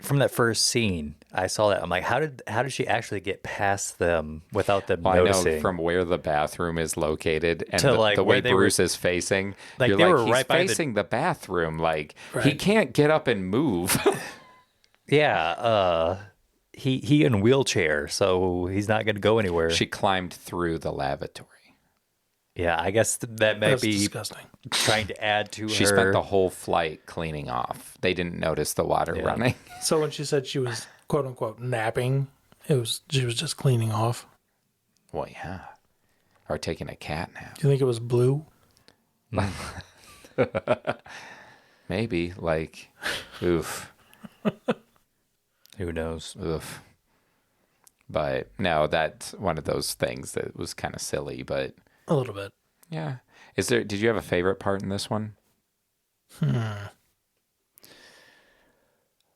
from that first scene, I saw that. I'm like, how did she actually get past them without them Well, I noticing? know from where the bathroom is located and To, the, like, the way where they were- Bruce is facing. Like, you're they like, were he's right by the- facing the bathroom. Like, he Right. can't get up and move. Yeah, he in wheelchair, so he's not going to go anywhere. She climbed through the lavatory. Yeah, I guess that might That's be disgusting. trying to add to She her. spent the whole flight cleaning off. They didn't notice the water Yeah. running. So when she said she was quote unquote napping, she was just cleaning off. Well, yeah. Or taking a cat nap. Do you think it was blue? Maybe. Like, oof. Who knows? Oof. But no, that's one of those things that was kind of silly, but A little bit. yeah. Did you have a favorite part in this one?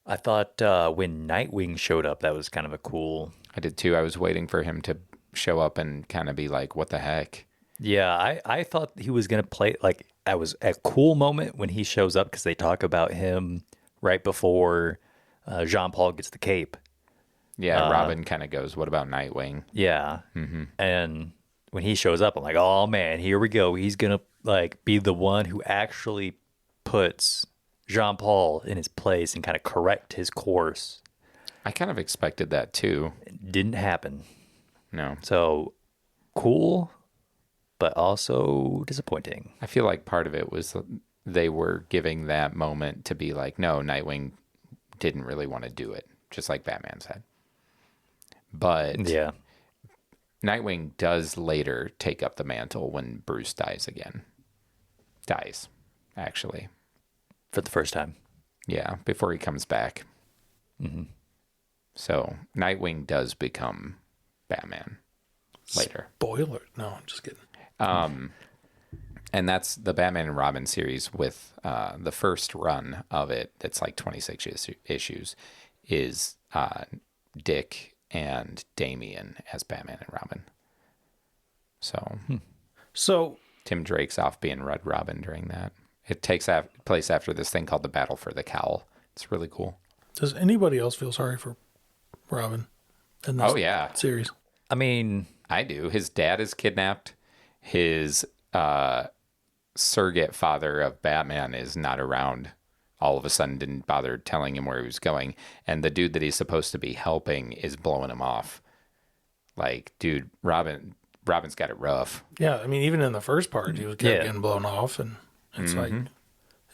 I thought when Nightwing showed up, that was kind of a cool. I did too. I was waiting for him to show up and kind of be like, what the heck? Yeah, I thought he was gonna play like that was a cool moment when he shows up because they talk about him right before Jean-Paul gets the cape. Yeah, Robin kind of goes, what about Nightwing? Yeah, and when he shows up, I'm like, oh man, here we go. He's gonna like be the one who actually puts Jean-Paul in his place and kind of correct his course. I kind of expected that too. It didn't happen. No. So cool, but also disappointing. I feel like part of it was they were giving that moment to be like, no, Nightwing didn't really want to do it, just like Batman said. But Yeah. Nightwing does later take up the mantle when Bruce dies again. Dies, actually. For the first time. Yeah, before he comes back. So Nightwing does become Batman later. Spoiler. No, I'm just kidding. And that's the Batman and Robin series with the first run of it, that's like 26 issues, is Dick and Damian as Batman and Robin. So So Tim Drake's off being Red Robin during that. It takes place after this thing called the Battle for the Cowl. It's really cool. does anybody else feel sorry for Robin? in this Oh, yeah. series. I mean, I do. His dad is kidnapped. His surrogate father of Batman is not around. All of a sudden didn't bother telling him where he was going. And the dude that he's supposed to be helping is blowing him off. Like, dude, Robin's got it rough. Yeah, I mean, even in the first part, he was kept getting blown off, and it's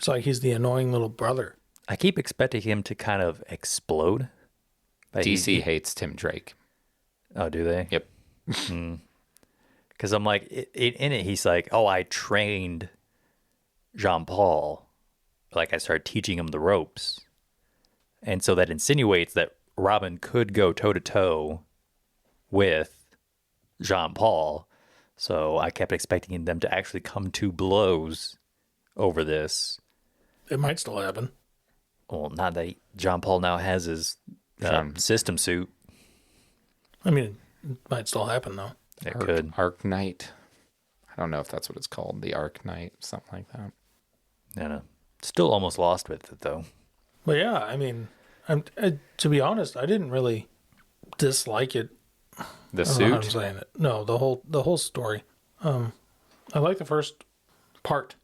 like he's the annoying little brother. I keep expecting him to kind of explode. But DC hates Tim Drake. Oh, do they? Yep. Because I'm like, in it, he's like, oh, I trained Jean-Paul. Like, I started teaching him the ropes. And so that insinuates that Robin could go toe-to-toe with Jean-Paul. So I kept expecting them to actually come to blows over this. It might still happen. Well, not that Jean-Paul now has his system suit. I mean, it might still happen, though. It could. Arc Knight. I don't know if that's what it's called. The Arc Knight, something like that. No. Still almost lost with it, though. But yeah, I mean, to be honest, I didn't really dislike it. The I don't know how I'm suit? saying it. No, the whole story. I like the first part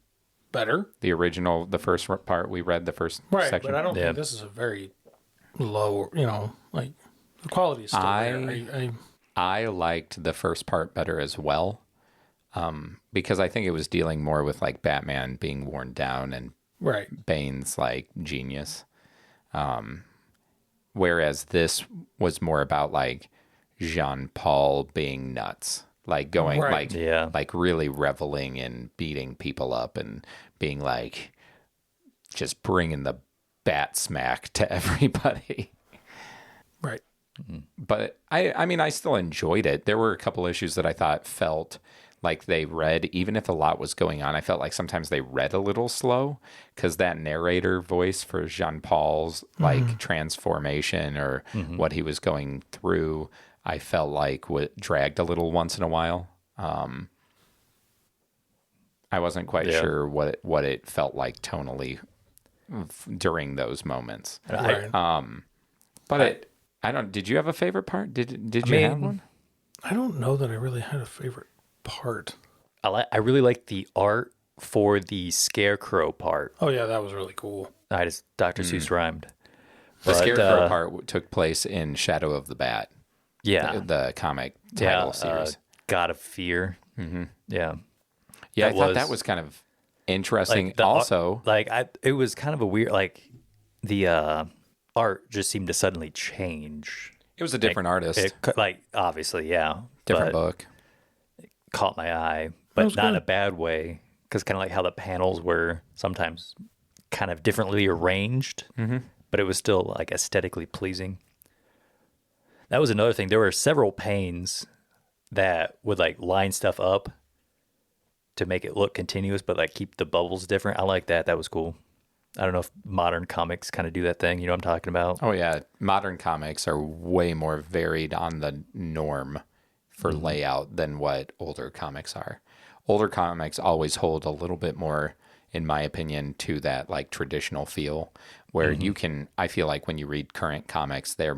better. The original, the first part we read, the first Right, section. but I don't Yeah. think this is a very low, like, the quality is still there. I liked the first part better as well, because I think it was dealing more with like Batman being worn down and Right. Bane's like genius, whereas this was more about like Jean-Paul being nuts, like going Right. like really reveling in beating people up and being like just bringing the bat smack to everybody. Right. But I mean, I still enjoyed it. There were a couple issues that I thought felt like they read, even if a lot was going on, I felt like sometimes they read a little slow because that narrator voice for Jean-Paul's like transformation or what he was going through, I felt like dragged a little once in a while. I wasn't quite sure what it felt like tonally during those moments. Right. But I don't. Did you have a favorite part? Did you have one? I don't know that I really had a favorite part. I really like the art for the Scarecrow part. Oh yeah, that was really cool. I just Dr. Seuss rhymed. The But, Scarecrow part took place in Shadow of the Bat, Yeah. the comic title Yeah, series. God of Fear. Mm-hmm. Yeah. Yeah, I that thought was- that was kind of interesting. The Also, it was kind of a weird, like, the art just seemed to suddenly change. it was a different artist, Obviously, yeah. different but book. Caught my eye, was but not in good. a bad way. Because kind of like how the panels were sometimes kind of differently arranged, but it was still like aesthetically pleasing. That was another thing. There were several panes that would like line stuff up to make it look continuous, but like keep the bubbles different. I like that. That was cool. I don't know if modern comics kind of do that thing. You know what I'm talking about? Oh yeah, modern comics are way more varied on the norm for layout than what older comics are. Older comics always hold a little bit more, in my opinion, to that like traditional feel where you can, I feel like when you read current comics, they're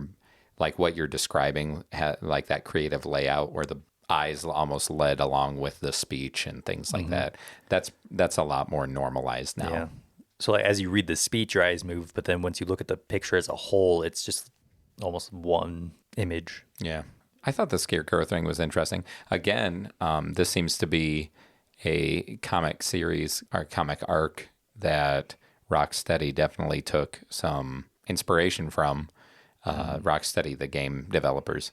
like what you're describing, like that creative layout where the eyes almost led along with the speech and things like that. That's a lot more normalized now. Yeah. So like as you read the speech, your eyes move, but then once you look at the picture as a whole, it's just almost one image. Yeah. I thought the Scarecrow thing was interesting. Again, this seems to be a comic series or comic arc that Rocksteady definitely took some inspiration from. Rocksteady, the game developers,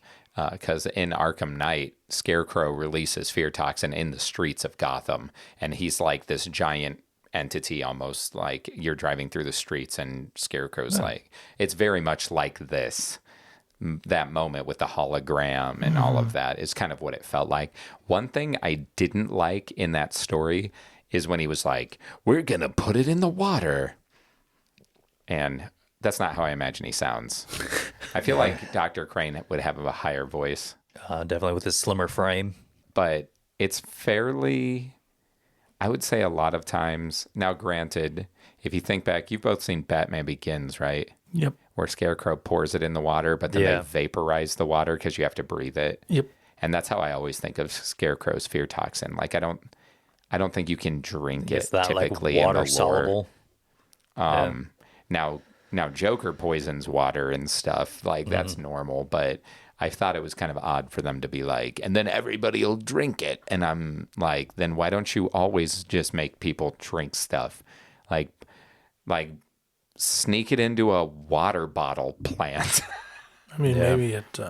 because in Arkham Knight, Scarecrow releases fear toxin in the streets of Gotham, and he's like this giant entity, almost like you're driving through the streets, and Scarecrow's like, it's very much like this. That moment with the hologram and all of that is kind of what it felt like. One thing I didn't like in that story is when he was like, "We're gonna put it in the water," and that's not how I imagine he sounds. I feel like Dr. Crane would have a higher voice, Definitely with a slimmer frame. but it's fairly, I would say a lot of times. Now, granted, if you think back, you've both seen Batman Begins, right? Yep. where Scarecrow pours it in the water, but then Yeah. they vaporize the water because you have to breathe it. Yep. And that's how I always think of Scarecrow's fear toxin. Like I don't think you can drink It's it not like typically in water the lore. soluble. Now Joker poisons water and stuff. Like that's normal, but I thought it was kind of odd for them to be like, and then everybody will drink it. And I'm like, then why don't you always just make people drink stuff? Like sneak it into a water bottle plant. I mean, Yeah. maybe it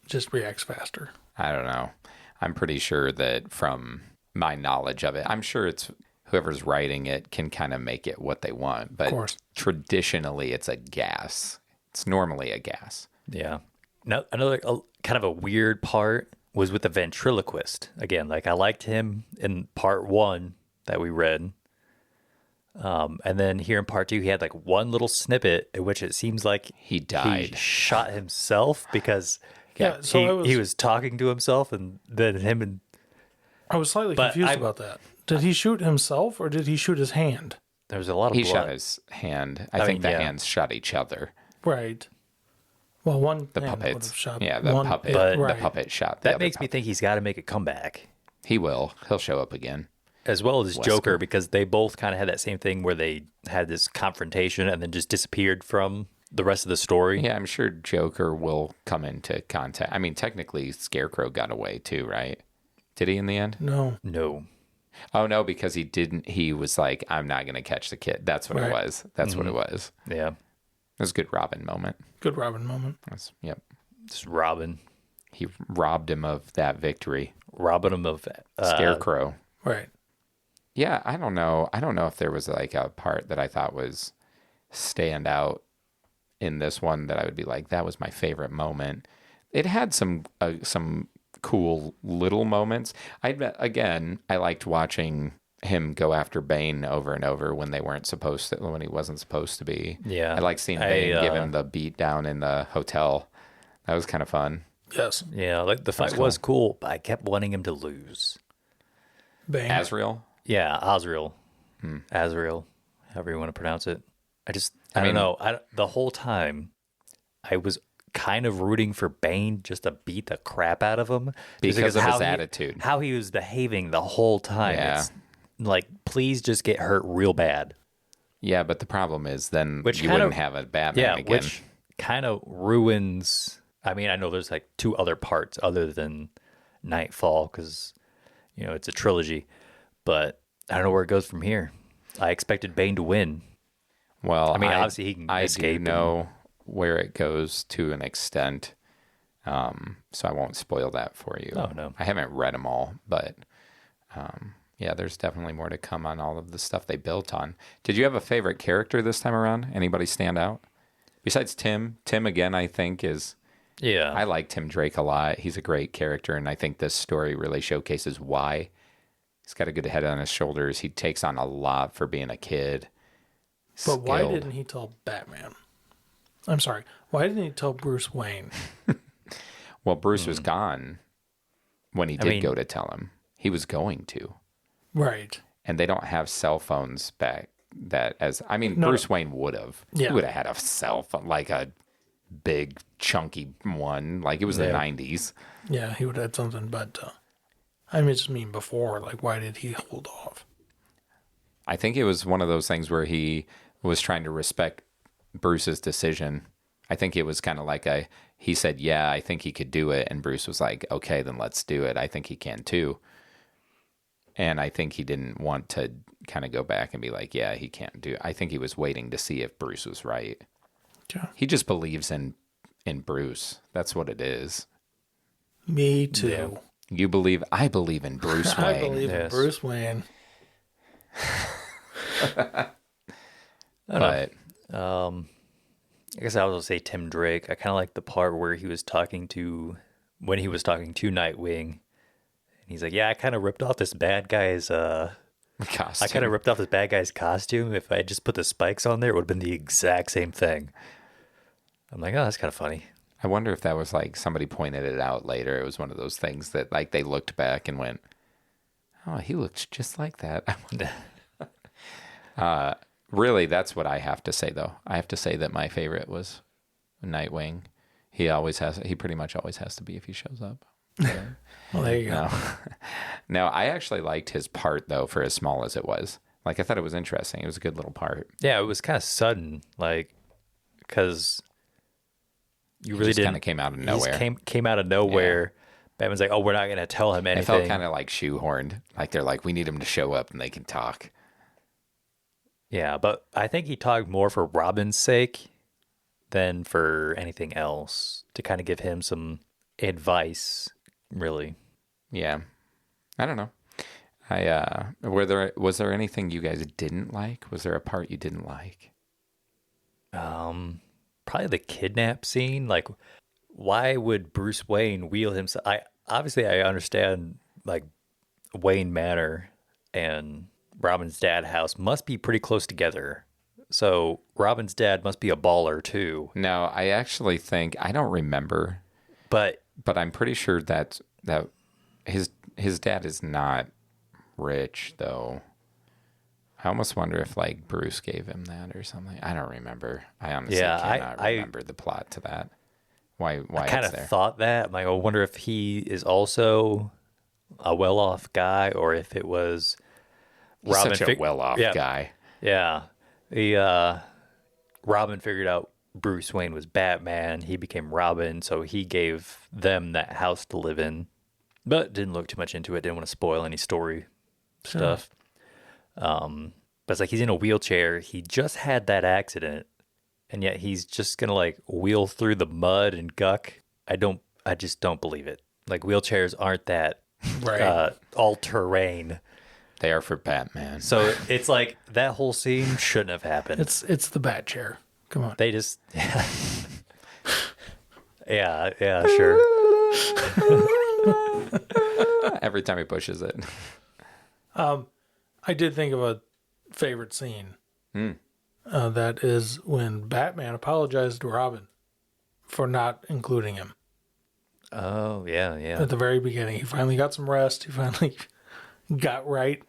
just reacts faster. I don't know. I'm pretty sure that from my knowledge of it, I'm sure it's whoever's writing it can kind of make it what they want. But Of course. traditionally, it's a gas. It's normally a gas. Yeah. Now, another kind of a weird part was with the ventriloquist. Again, like I liked him in part 1 that we read. And then here in part 2, he had like one little snippet in which it seems like He died. he shot himself because Yeah, so he was talking to himself, and then him and I was slightly But confused I- about that. Did he shoot himself or did he shoot his hand? there was a lot of He blood. shot his hand. I think mean, the yeah. hands shot each other. Right. Well, one The hand would have puppets. shot Yeah, the one, puppet. But- The right. puppet shot. The That other makes me think he's got to make a comeback, He will. He'll show up again. as well as Wesker. Joker, because they both kind of had that same thing where they had this confrontation and then just disappeared from the rest of the story. Yeah, I'm sure Joker will come into contact. I mean, technically, Scarecrow got away too, right? Did he in the end? No. No. Oh, no, because he didn't. He was like, I'm not going to catch the kid. That's what it Right. was. That's what it was. Yeah. It was a good Robin moment. Good Robin moment. Yep. Just robbing He robbed him of that victory. him of Scarecrow. Right. Yeah, I don't know. I don't know if there was like a part that I thought was stand out in this one that I would be like, that was my favorite moment. It had some cool little moments. I liked watching him go after Bane over and over when when he wasn't supposed to be. Yeah. I like seeing Bane give him the beat down in the hotel. That was kind of fun. Yes. Yeah, like the fight was cool, but I kept wanting him to lose. Bane. Azrael. Yeah, Azrael. Azrael, however you want to pronounce it. I don't know. The whole time, I was kind of rooting for Bane just to beat the crap out of him. Just Because of how his he- attitude. How he was behaving the whole time. Yeah. It's like, please just get hurt real bad. Yeah, but the problem is then Which you kind wouldn't of- have a Batman Yeah, again. which kind of ruins. I mean, I know there's like 2 other parts other than Nightfall because, it's a trilogy, but I don't know where it goes from here. I expected Bane to win. Well, I mean, obviously he can I escape do know where it goes to an extent, so I won't spoil that for you. Oh, no. I haven't read them all, but yeah, there's definitely more to come on all of the stuff they built on. Did you have a favorite character this time around? Anybody stand out? Besides Tim? Tim, again, I think is... Yeah. I like Tim Drake a lot. He's a great character, and I think this story really showcases why. He's got a good head on his shoulders. He takes on a lot for being a kid. But why Skilled. didn't he tell Batman? I'm sorry. Why didn't he tell Bruce Wayne? Well, Bruce was gone when he did mean- go to tell him. He was going to. Right. And they don't have cell phones back No, Bruce Wayne would have. Yeah. He would have had a cell phone, like a big, chunky one. Like it was the 90s. Yeah, he would have had something, but I just mean before. Like, why did he hold off? I think it was one of those things where he was trying to respect Bruce's decision. I think it was kind of like he said, yeah, I think he could do it. And Bruce was like, okay, then let's do it. I think he can too. And I think he didn't want to kind of go back and be like, yeah, he can't do it. I think he was waiting to see if Bruce was right. Yeah. He just believes in Bruce. That's what it is. Me too. Yeah. I believe in Bruce Wayne. I believe in Yes. Bruce Wayne. But I guess I would say Tim Drake. I kind of like the part where when he was talking to Nightwing, and he's like, "Yeah, I kind of ripped off this bad guy's. I costume. kind of ripped off this bad guy's costume. If I had just put the spikes on there, it would have been the exact same thing." I'm like, "Oh, that's kind of funny." I wonder if that was like somebody pointed it out later. It was one of those things that like they looked back and went, "Oh, he looks just like that." Really, that's what I have to say though. I have to say that my favorite was Nightwing. He pretty much always has to be if he shows up. Yeah. Well, there you go. No, I actually liked his part though, for as small as it was. Like, I thought it was interesting. It was a good little part. Yeah, it was kind of sudden, like, because you really didn't. Kind of came out of He nowhere. just came out of nowhere. Batman's like, oh, we're not going to tell him anything. It felt kind of like shoehorned. Like, they're like, we need him to show up and they can talk. Yeah, but I think he talked more for Robin's sake than for anything else, to kind of give him some advice, really. Yeah. I don't know. Was there anything you guys didn't like? Was there a part you didn't like? Probably the kidnap scene. Like, why would Bruce Wayne wheel himself? I understand, like, Wayne Manor and Robin's dad house must be pretty close together. So Robin's dad must be a baller too. No, I actually think, I don't remember, But I'm pretty sure that his dad is not rich though. I almost wonder if, like, Bruce gave him that or something. I don't remember. I honestly cannot remember the plot to that. Why I kind it's of there. thought that. I'm like, I wonder if he is also a well-off guy, or if it was He's Robin. such a well-off guy. Yeah, Robin figured out Bruce Wayne was Batman. He became Robin, so he gave them that house to live in, but didn't look too much into it. Didn't want to spoil any story stuff. But it's like, he's in a wheelchair. He just had that accident, and yet he's just gonna, like, wheel through the mud and guck. I just don't believe it. Like, wheelchairs aren't that Right. all terrain. They are for Batman. So it's like, that whole scene shouldn't have happened. It's the bat chair. Come on. They just, yeah, sure. Every time he pushes it. I did think of a favorite scene. That is when Batman apologized to Robin for not including him. Oh, yeah. At the very beginning, he finally got some rest. He finally got right,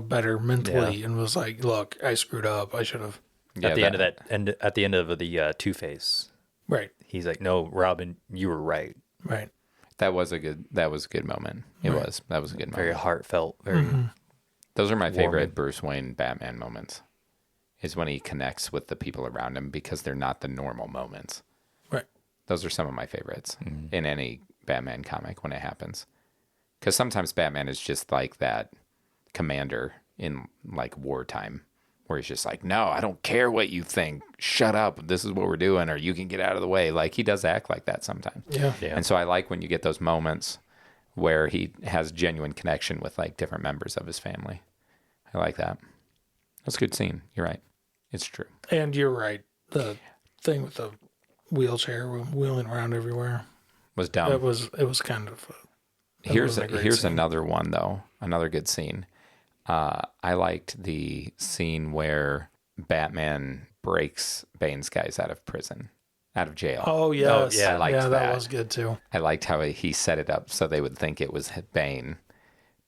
better mentally, and was like, "Look, I screwed up. I should have." At the end of the Two-Face, Right, he's like, "No, Robin, you were right." right. That was a good moment. That was a good moment. Very heartfelt. Very. Those are my warming. favorite Bruce Wayne Batman moments. Is when he connects with the people around him, because they're not the normal moments. Right. Those are some of my favorites in any Batman comic when it happens. Because sometimes Batman is just like that commander in, like, wartime, where he's just like, no, I don't care what you think. Shut up. This is what we're doing, or you can get out of the way. Like, he does act like that sometimes. Yeah. And so I like when you get those moments where he has genuine connection with, like, different members of his family. I like that. That's a good scene. You're right. It's true. And you're right. The thing with the wheelchair wheeling around everywhere. Was dumb. It was kind of. Here's wasn't a great scene. another one though. Another good scene. I liked the scene where Batman breaks Bane's guys out of jail. Oh yes, yeah, I liked that that. was good too. I liked how he set it up so they would think it was Bane,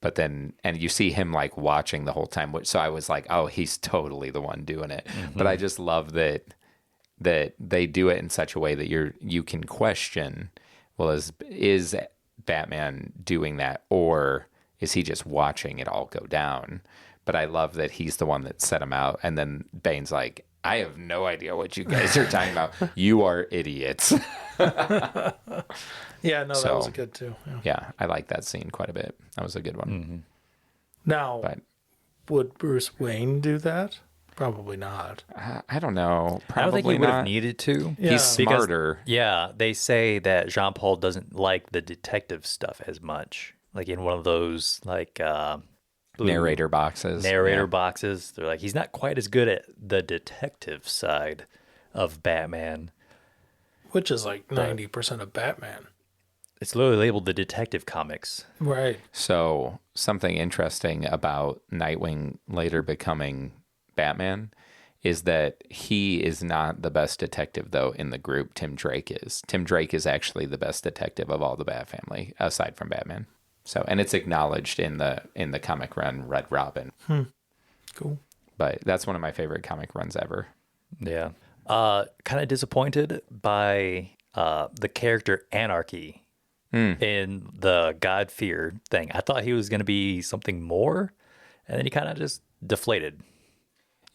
but then, and you see him, like, watching the whole time. So I was like, oh, he's totally the one doing it. But I just love that they do it in such a way that you can question, well, is Batman doing that, or is he just watching it all go down? But I love that he's the one that set him out, and then Bane's like, I have no idea what you guys are talking about. You are idiots. Yeah, no, that So- was good too. Yeah. Yeah, I like that scene quite a bit. That was a good one. Mm-hmm. Now, But would Bruce Wayne do that? Probably not. I don't know. Probably I don't think he would have not. needed to. Yeah. He's Because- smarter. Yeah, they say that Jean-Paul doesn't like the detective stuff as much. Like, in one of those, like, blue Narrator boxes. narrator Yeah. boxes, they're like, he's not quite as good at the detective side of Batman. Which is like 90% of Batman. It's literally labeled the detective comics. Right. So something interesting about Nightwing later becoming Batman is that he is not the best detective, though, in the group. Tim Drake is. Tim Drake is actually the best detective of all the Bat family, aside from Batman. So, and it's acknowledged in the comic run Red Robin. Cool. But that's one of my favorite comic runs ever. Yeah. Kind of disappointed by the character Anarchy in the God Fear thing. I thought he was going to be something more, and then he kind of just deflated.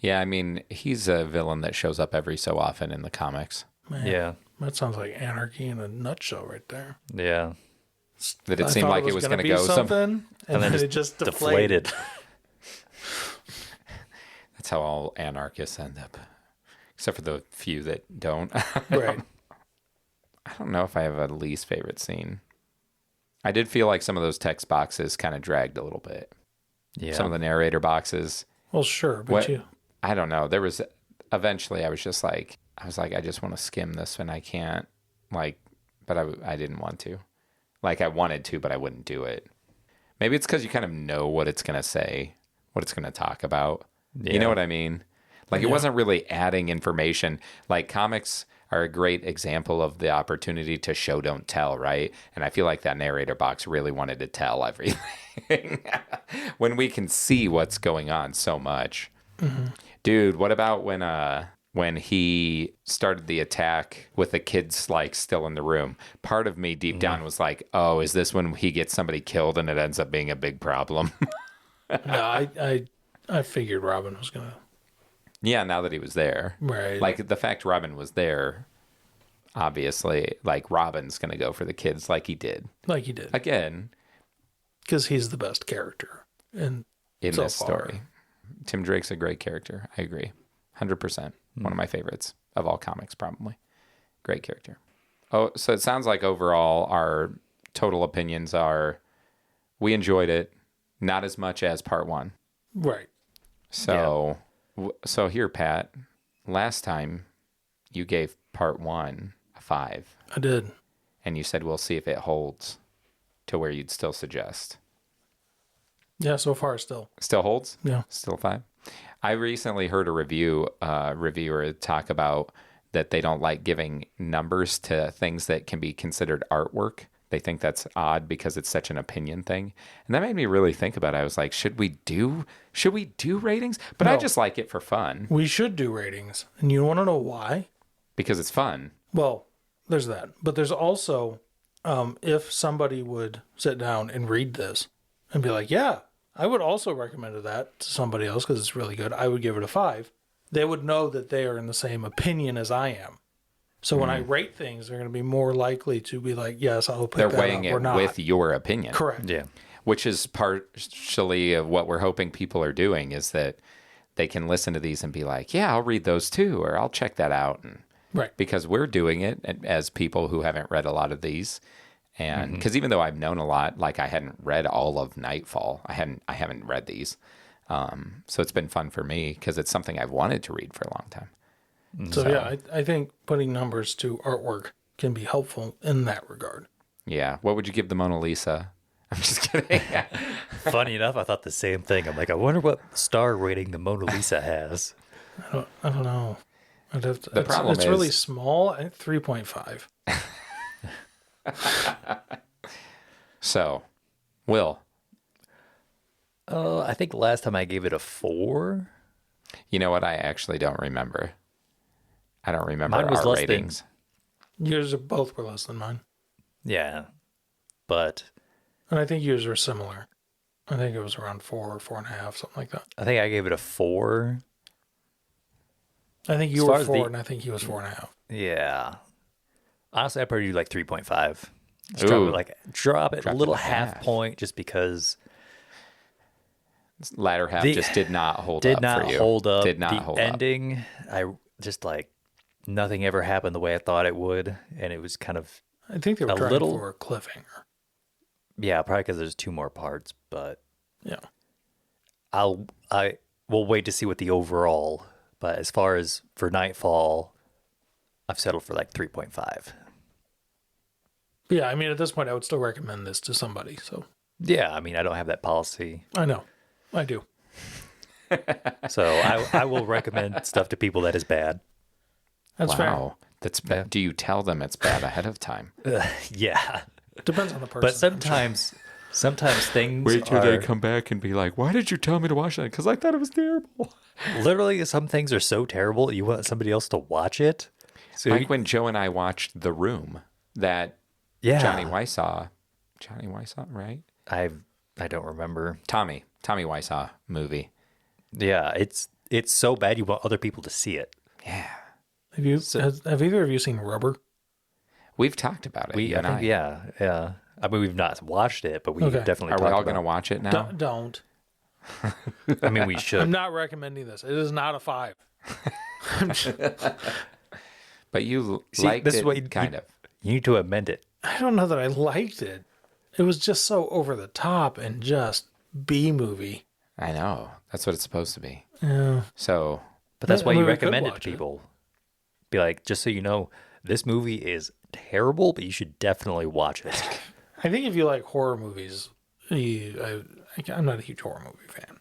Yeah, I mean, he's a villain that shows up every so often in the comics. Man, Yeah. that sounds like anarchy in a nutshell right there. Yeah. That it I seemed thought like it was going to be go something, and then it just deflated. That's how all anarchists end up, except for the few that don't. Right. I don't know if I have a least favorite scene. I did feel like some of those text boxes kind of dragged a little bit. Yeah. Some of the narrator boxes. Well, sure, but What? I don't know. There was eventually I was like, I just want to skim this and I can't, like, but I didn't want to. Like, I wanted to, but I wouldn't do it. Maybe it's because you kind of know what it's going to say, what it's going to talk about. Yeah. You know what I mean? Like, it wasn't really adding information. Like, comics are a great example of the opportunity to show, don't tell, right? And I feel like that narrator box really wanted to tell everything when we can see what's going on so much. Mm-hmm. Dude, what about when he started the attack with the kids like still in the room? Part of me deep down was like, oh, is this when he gets somebody killed and it ends up being a big problem? No, I figured Robin was gonna. Yeah, now that he was there. Right. Like, the fact Robin was there, obviously, like, Robin's going to go for the kids like he did. Like he did. Again, Because he's the best character in in so this far. story. Tim Drake's a great character. I agree. 100%. One of my favorites of all comics, probably. Great character. Oh, so it sounds like overall our total opinions are we enjoyed it, not as much as part one. Right. So, so here, Pat, last time you gave part one a 5, I did. and you said we'll see if it holds to where you'd still suggest. Yeah, so far still. Still holds? Yeah. Still 5? I recently heard a reviewer talk about that they don't like giving numbers to things that can be considered artwork. They think that's odd because it's such an opinion thing. And that made me really think about it. I was like, should we do ratings? But I No. just like it for fun We should do ratings. And you want to know why? because it's fun. Well, there's that. But there's also, if somebody would sit down and read this and be like, yeah, I would also recommend that to somebody else because it's really good, I would give it a 5. They would know that they are in the same opinion as I am. So when I rate things, they're going to be more likely to be like, yes, I'll pick They're that weighing up or it not. with your opinion. Correct. Yeah. Which is partially of what we're hoping people are doing, is that they can listen to these and be like, yeah, I'll read those too, or I'll check that out. And Right. because we're doing it as people who haven't read a lot of these. And because even though I've known a lot, like I hadn't read all of Nightfall, I haven't read these. So it's been fun for me because it's something I've wanted to read for a long time. So yeah, I think putting numbers to artwork can be helpful in that regard. Yeah. What would you give the Mona Lisa? I'm just kidding. Funny enough, I thought the same thing. I'm like, I wonder what star rating the Mona Lisa has. I don't know. I'd have to, The problem it's really is- small. 3.5. So, Will, I think last time I gave it a 4. you know what? I actually don't remember. I don't remember Mine was our less than- ratings. Yours are both were less than mine. Yeah. But And I think yours were similar. I think it was around 4 or 4.5, something like that. I think I gave it a 4. I think As you far were as 4 and I think he was 4.5. Yeah. Honestly, I probably do like 3.5. Just Ooh. drop it a Dropped little it a half half. point just because Latter half The- just did not hold did up not for you. hold up. Did not the hold up. ending, I just like nothing ever happened the way I thought it would, and it was kind of I think they were A trying little- for a cliffhanger. yeah, probably because there's 2 more parts, but Yeah. I will wait to see what the overall. But as far as for Nightfall, I've settled for like 3.5. But yeah, I mean, at this point, I would still recommend this to somebody. So Yeah, I mean, I don't have that policy, I know. I do. so I will recommend stuff to people that is bad. That's Wow. That's Yeah. Do you tell them it's bad ahead of time? Yeah. fair. Depends on the person. But sometimes Sometimes things Wait till they are come back and be like, why did you tell me to watch that? Because I thought it was terrible. literally some things are so terrible you want somebody else to watch it. So Like when Joe and I watched The Room, that yeah, Johnny Wiseau, right? I don't remember. Tommy Wiseau movie. Yeah, it's so bad you want other people to see it. Yeah. Have either of you seen Rubber? We've talked about it. You I and think yeah. I mean, we've not watched it, but we Okay. definitely Are we talked all about going to it. watch it now? Don't. I mean, we I'm should. not recommending this. It is not a 5. But you See, liked this is it, what kind of. You need to amend it. I don't know that I liked it. It was just so over the top and just B movie. I know. That's what it's supposed to be. Yeah. So, But that's I why mean, you we could recommend it watch to it. people. Be like, just so you know, this movie is terrible, but you should definitely watch it. I think if you like horror movies, I'm not a huge horror movie fan.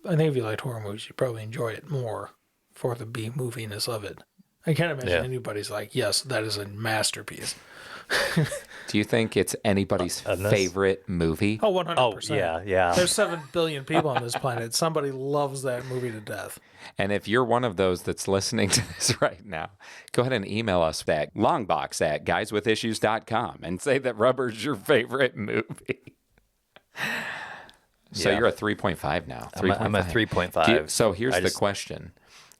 I think if you liked horror movies, you'd probably enjoy it more for the B moviness of it. I can't imagine Yeah. anybody's like, yes, that is a masterpiece. do you think it's anybody's Unless- favorite movie? Oh, 100%. Oh, yeah. There's 7 billion people on this planet. Somebody loves that movie to death. And if you're one of those that's listening to this right now, go ahead and email us at longbox@guyswithissues.com and say that Rubber's your favorite movie. So Yeah. you're a 3.5 now. I'm a 3.5. So here's I the just- question.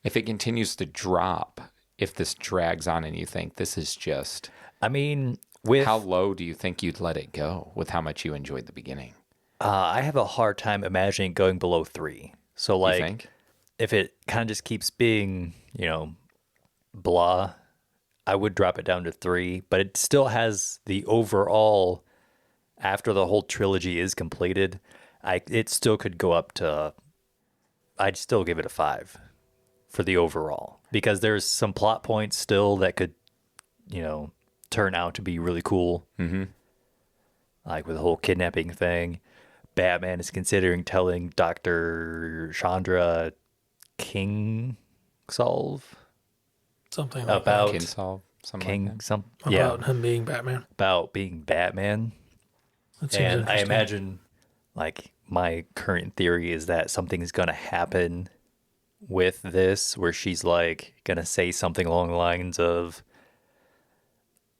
If it continues to drop, if this drags on and you think this is just, I mean, with how low do you think you'd let it go with how much you enjoyed the beginning? I have a hard time imagining going below 3. So, You like, think? if it kind of just keeps being, blah, I would drop it down to 3. But it still has the overall, after the whole trilogy is completed, it still could go up to, I'd still give it a 5 for the overall. Because there's some plot points still that could, turn out to be really cool. Mm-hmm. Like with the whole kidnapping thing. Batman is considering telling Dr. Chandra King Solve Something like about Kinsolve, something King like that. some that. yeah About him being Batman. about being Batman. That seems And I interesting. imagine, like, my current theory is that something's gonna happen with this, where she's like gonna say something along the lines of,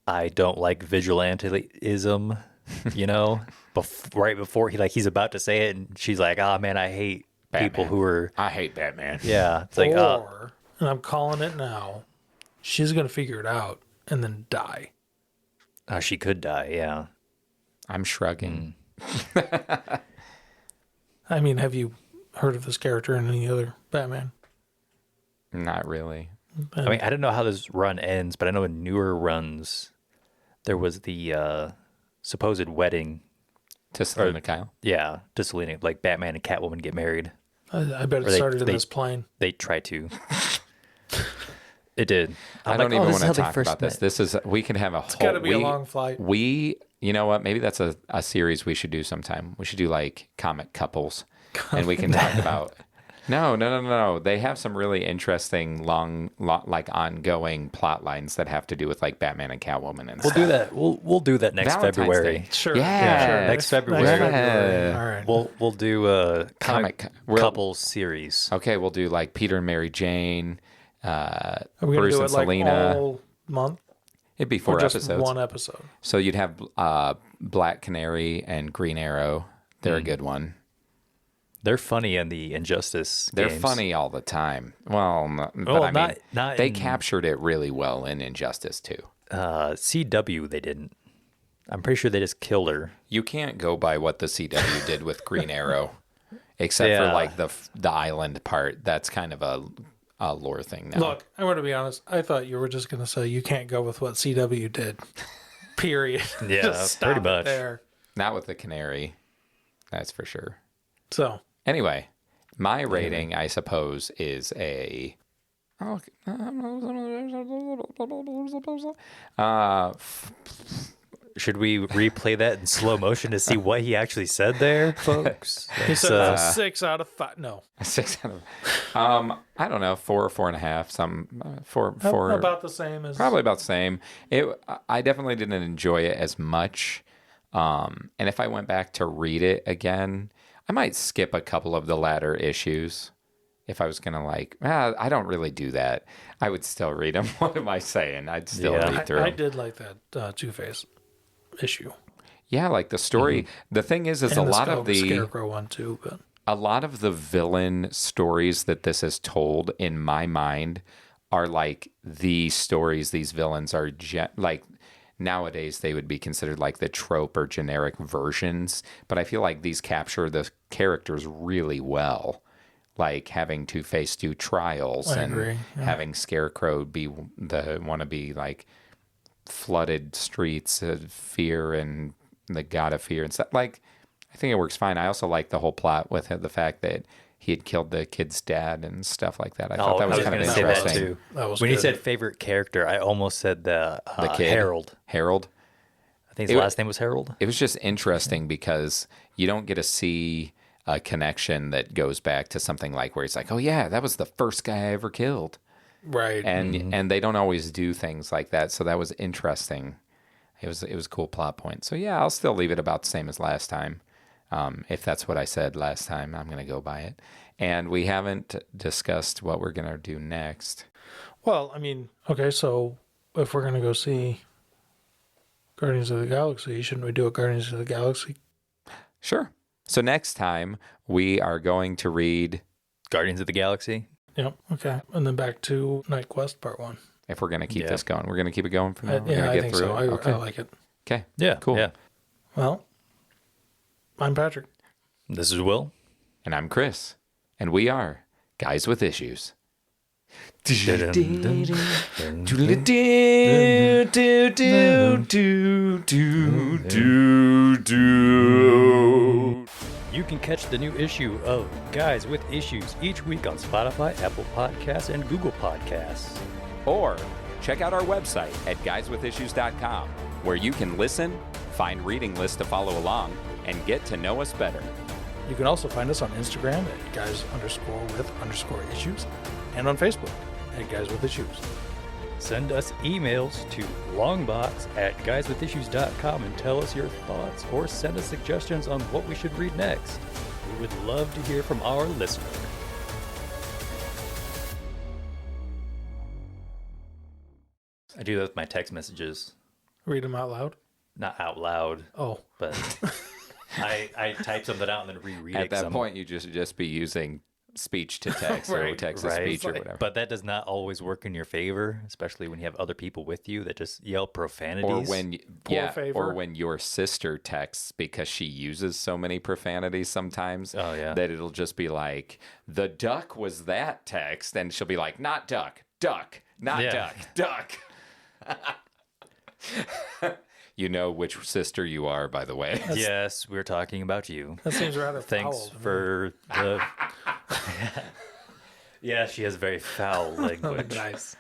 "I don't like vigilantism," right before he's about to say it, and she's like, "Ah, man, I hate people Batman. who are." I hate Batman. Yeah, it's like, Or, and I'm calling it now, she's going to figure it out and then die. she could die. Yeah, I'm shrugging. I mean, have you heard of this character in any other Batman? Not really. I mean, I don't know how this run ends, but I know in newer runs, there was the supposed wedding. To Selina Kyle. Yeah, to Selena, like Batman and Catwoman get married. I bet it Or they- started in they- this plane. They try to. It did. I don't even this is want how to they talk first about this. met. This is, we can have a whole. It's got to be a long flight. You know what? Maybe that's a series we should do sometime. We should do like comic couples, and we can talk about. No. They have some really interesting like ongoing plot lines that have to do with like Batman and Catwoman and We'll stuff. do that. We'll do that next Valentine's February. Day. Sure. Yeah. sure. Next February. Yeah. All right. We'll do a Comic- couples series. Okay, we'll do like Peter and Mary Jane, Are we going to Bruce do and it like Selena. all month? It'd be Or 4 just episodes. one episode? So you'd have Black Canary and Green Arrow. They're a good one. They're funny in the Injustice They're games. funny all the time. Well, but Well, I mean, not they in- captured it really well in Injustice too. CW, they didn't. I'm pretty sure they just killed her. You can't go by what the CW did with Green Arrow, except for Yeah. like the island part. That's kind of a lore thing now. Look, I want to be honest. I thought you were just going to say you can't go with what CW did. Period. Yeah, Just stop pretty it much. there. Not with the Canary, that's for sure. So, Anyway, my rating, I suppose, is a. Should we replay that in slow motion to see what he actually said there, folks? he That's, said it's a 6 out of 5. No. 6 out of. I don't know, 4 or 4.5. Four. About the same as. Probably about the same. I definitely didn't enjoy it as much And if I went back to read it again, I might skip a couple of the latter issues. If I was going to I don't really do that. I would still read them. What am I saying? I'd still read through I them. did like that Two-Face issue. Yeah, like the story. The thing is And a lot of the Scarecrow one too, but a lot of the villain stories that this has told in my mind are like the stories these villains are like nowadays they would be considered like the trope or generic versions, but I feel like these capture the characters really well. Like having Two-Face do trials I and agree, yeah. having Scarecrow be like flooded streets of fear and the god of fear and stuff. Like, I think it works fine. I also like the whole plot with the fact that he had killed the kid's dad and stuff like that. I thought that was kind of gonna say that interesting. too. That was when you good. said favorite character, I almost said the kid? Harold. Harold. I think his last name was Harold. It was just interesting because you don't get to see a connection that goes back to something like where he's like, oh yeah, that was the first guy I ever killed. right. And they don't always do things like that. So that was interesting. It was a cool plot point. So yeah, I'll still leave it about the same as last time. If that's what I said last time, I'm going to go by it. And we haven't discussed what we're going to do next. Well, I mean, okay, so if we're gonna go see Guardians of the Galaxy, shouldn't we do a Guardians of the Galaxy? Sure. So next time we are going to read, Guardians of the Galaxy. Yep. Okay, and then back to Night Quest Part 1. if we're going to keep this going, we're going to keep it going for now. We're Yeah, going I to get think through so. it. I like it. Okay. Yeah. Cool. Yeah. Well, I'm Patrick. This is Will. And I'm Chris. And we are Guys with Issues. You can catch the new issue of Guys with Issues each week on Spotify, Apple Podcasts, and Google Podcasts. Or check out our website at guyswithissues.com, where you can listen, find reading lists to follow along, and get to know us better. You can also find us on Instagram at guys_with_issues and on Facebook at Guys With Issues. Send us emails to longbox@guyswithissues.com and tell us your thoughts, or send us suggestions on what we should read next. We would love to hear from our listener. I do that with my text messages, Read them out loud. not out loud, Oh, but I type something out and then reread it. At that point, you just be using speech to text or text to speech or whatever. But that does not always work in your favor, especially when you have other people with you that just yell profanities. Or when your sister texts because she uses so many profanities sometimes. Oh, yeah. That it'll just be like, the duck was that text, and she'll be like, not duck, duck, not duck, duck. You know which sister you are, by the way. Yes, we're talking about you. that seems rather Thanks foul. for the. Yeah, she has very foul language. Nice.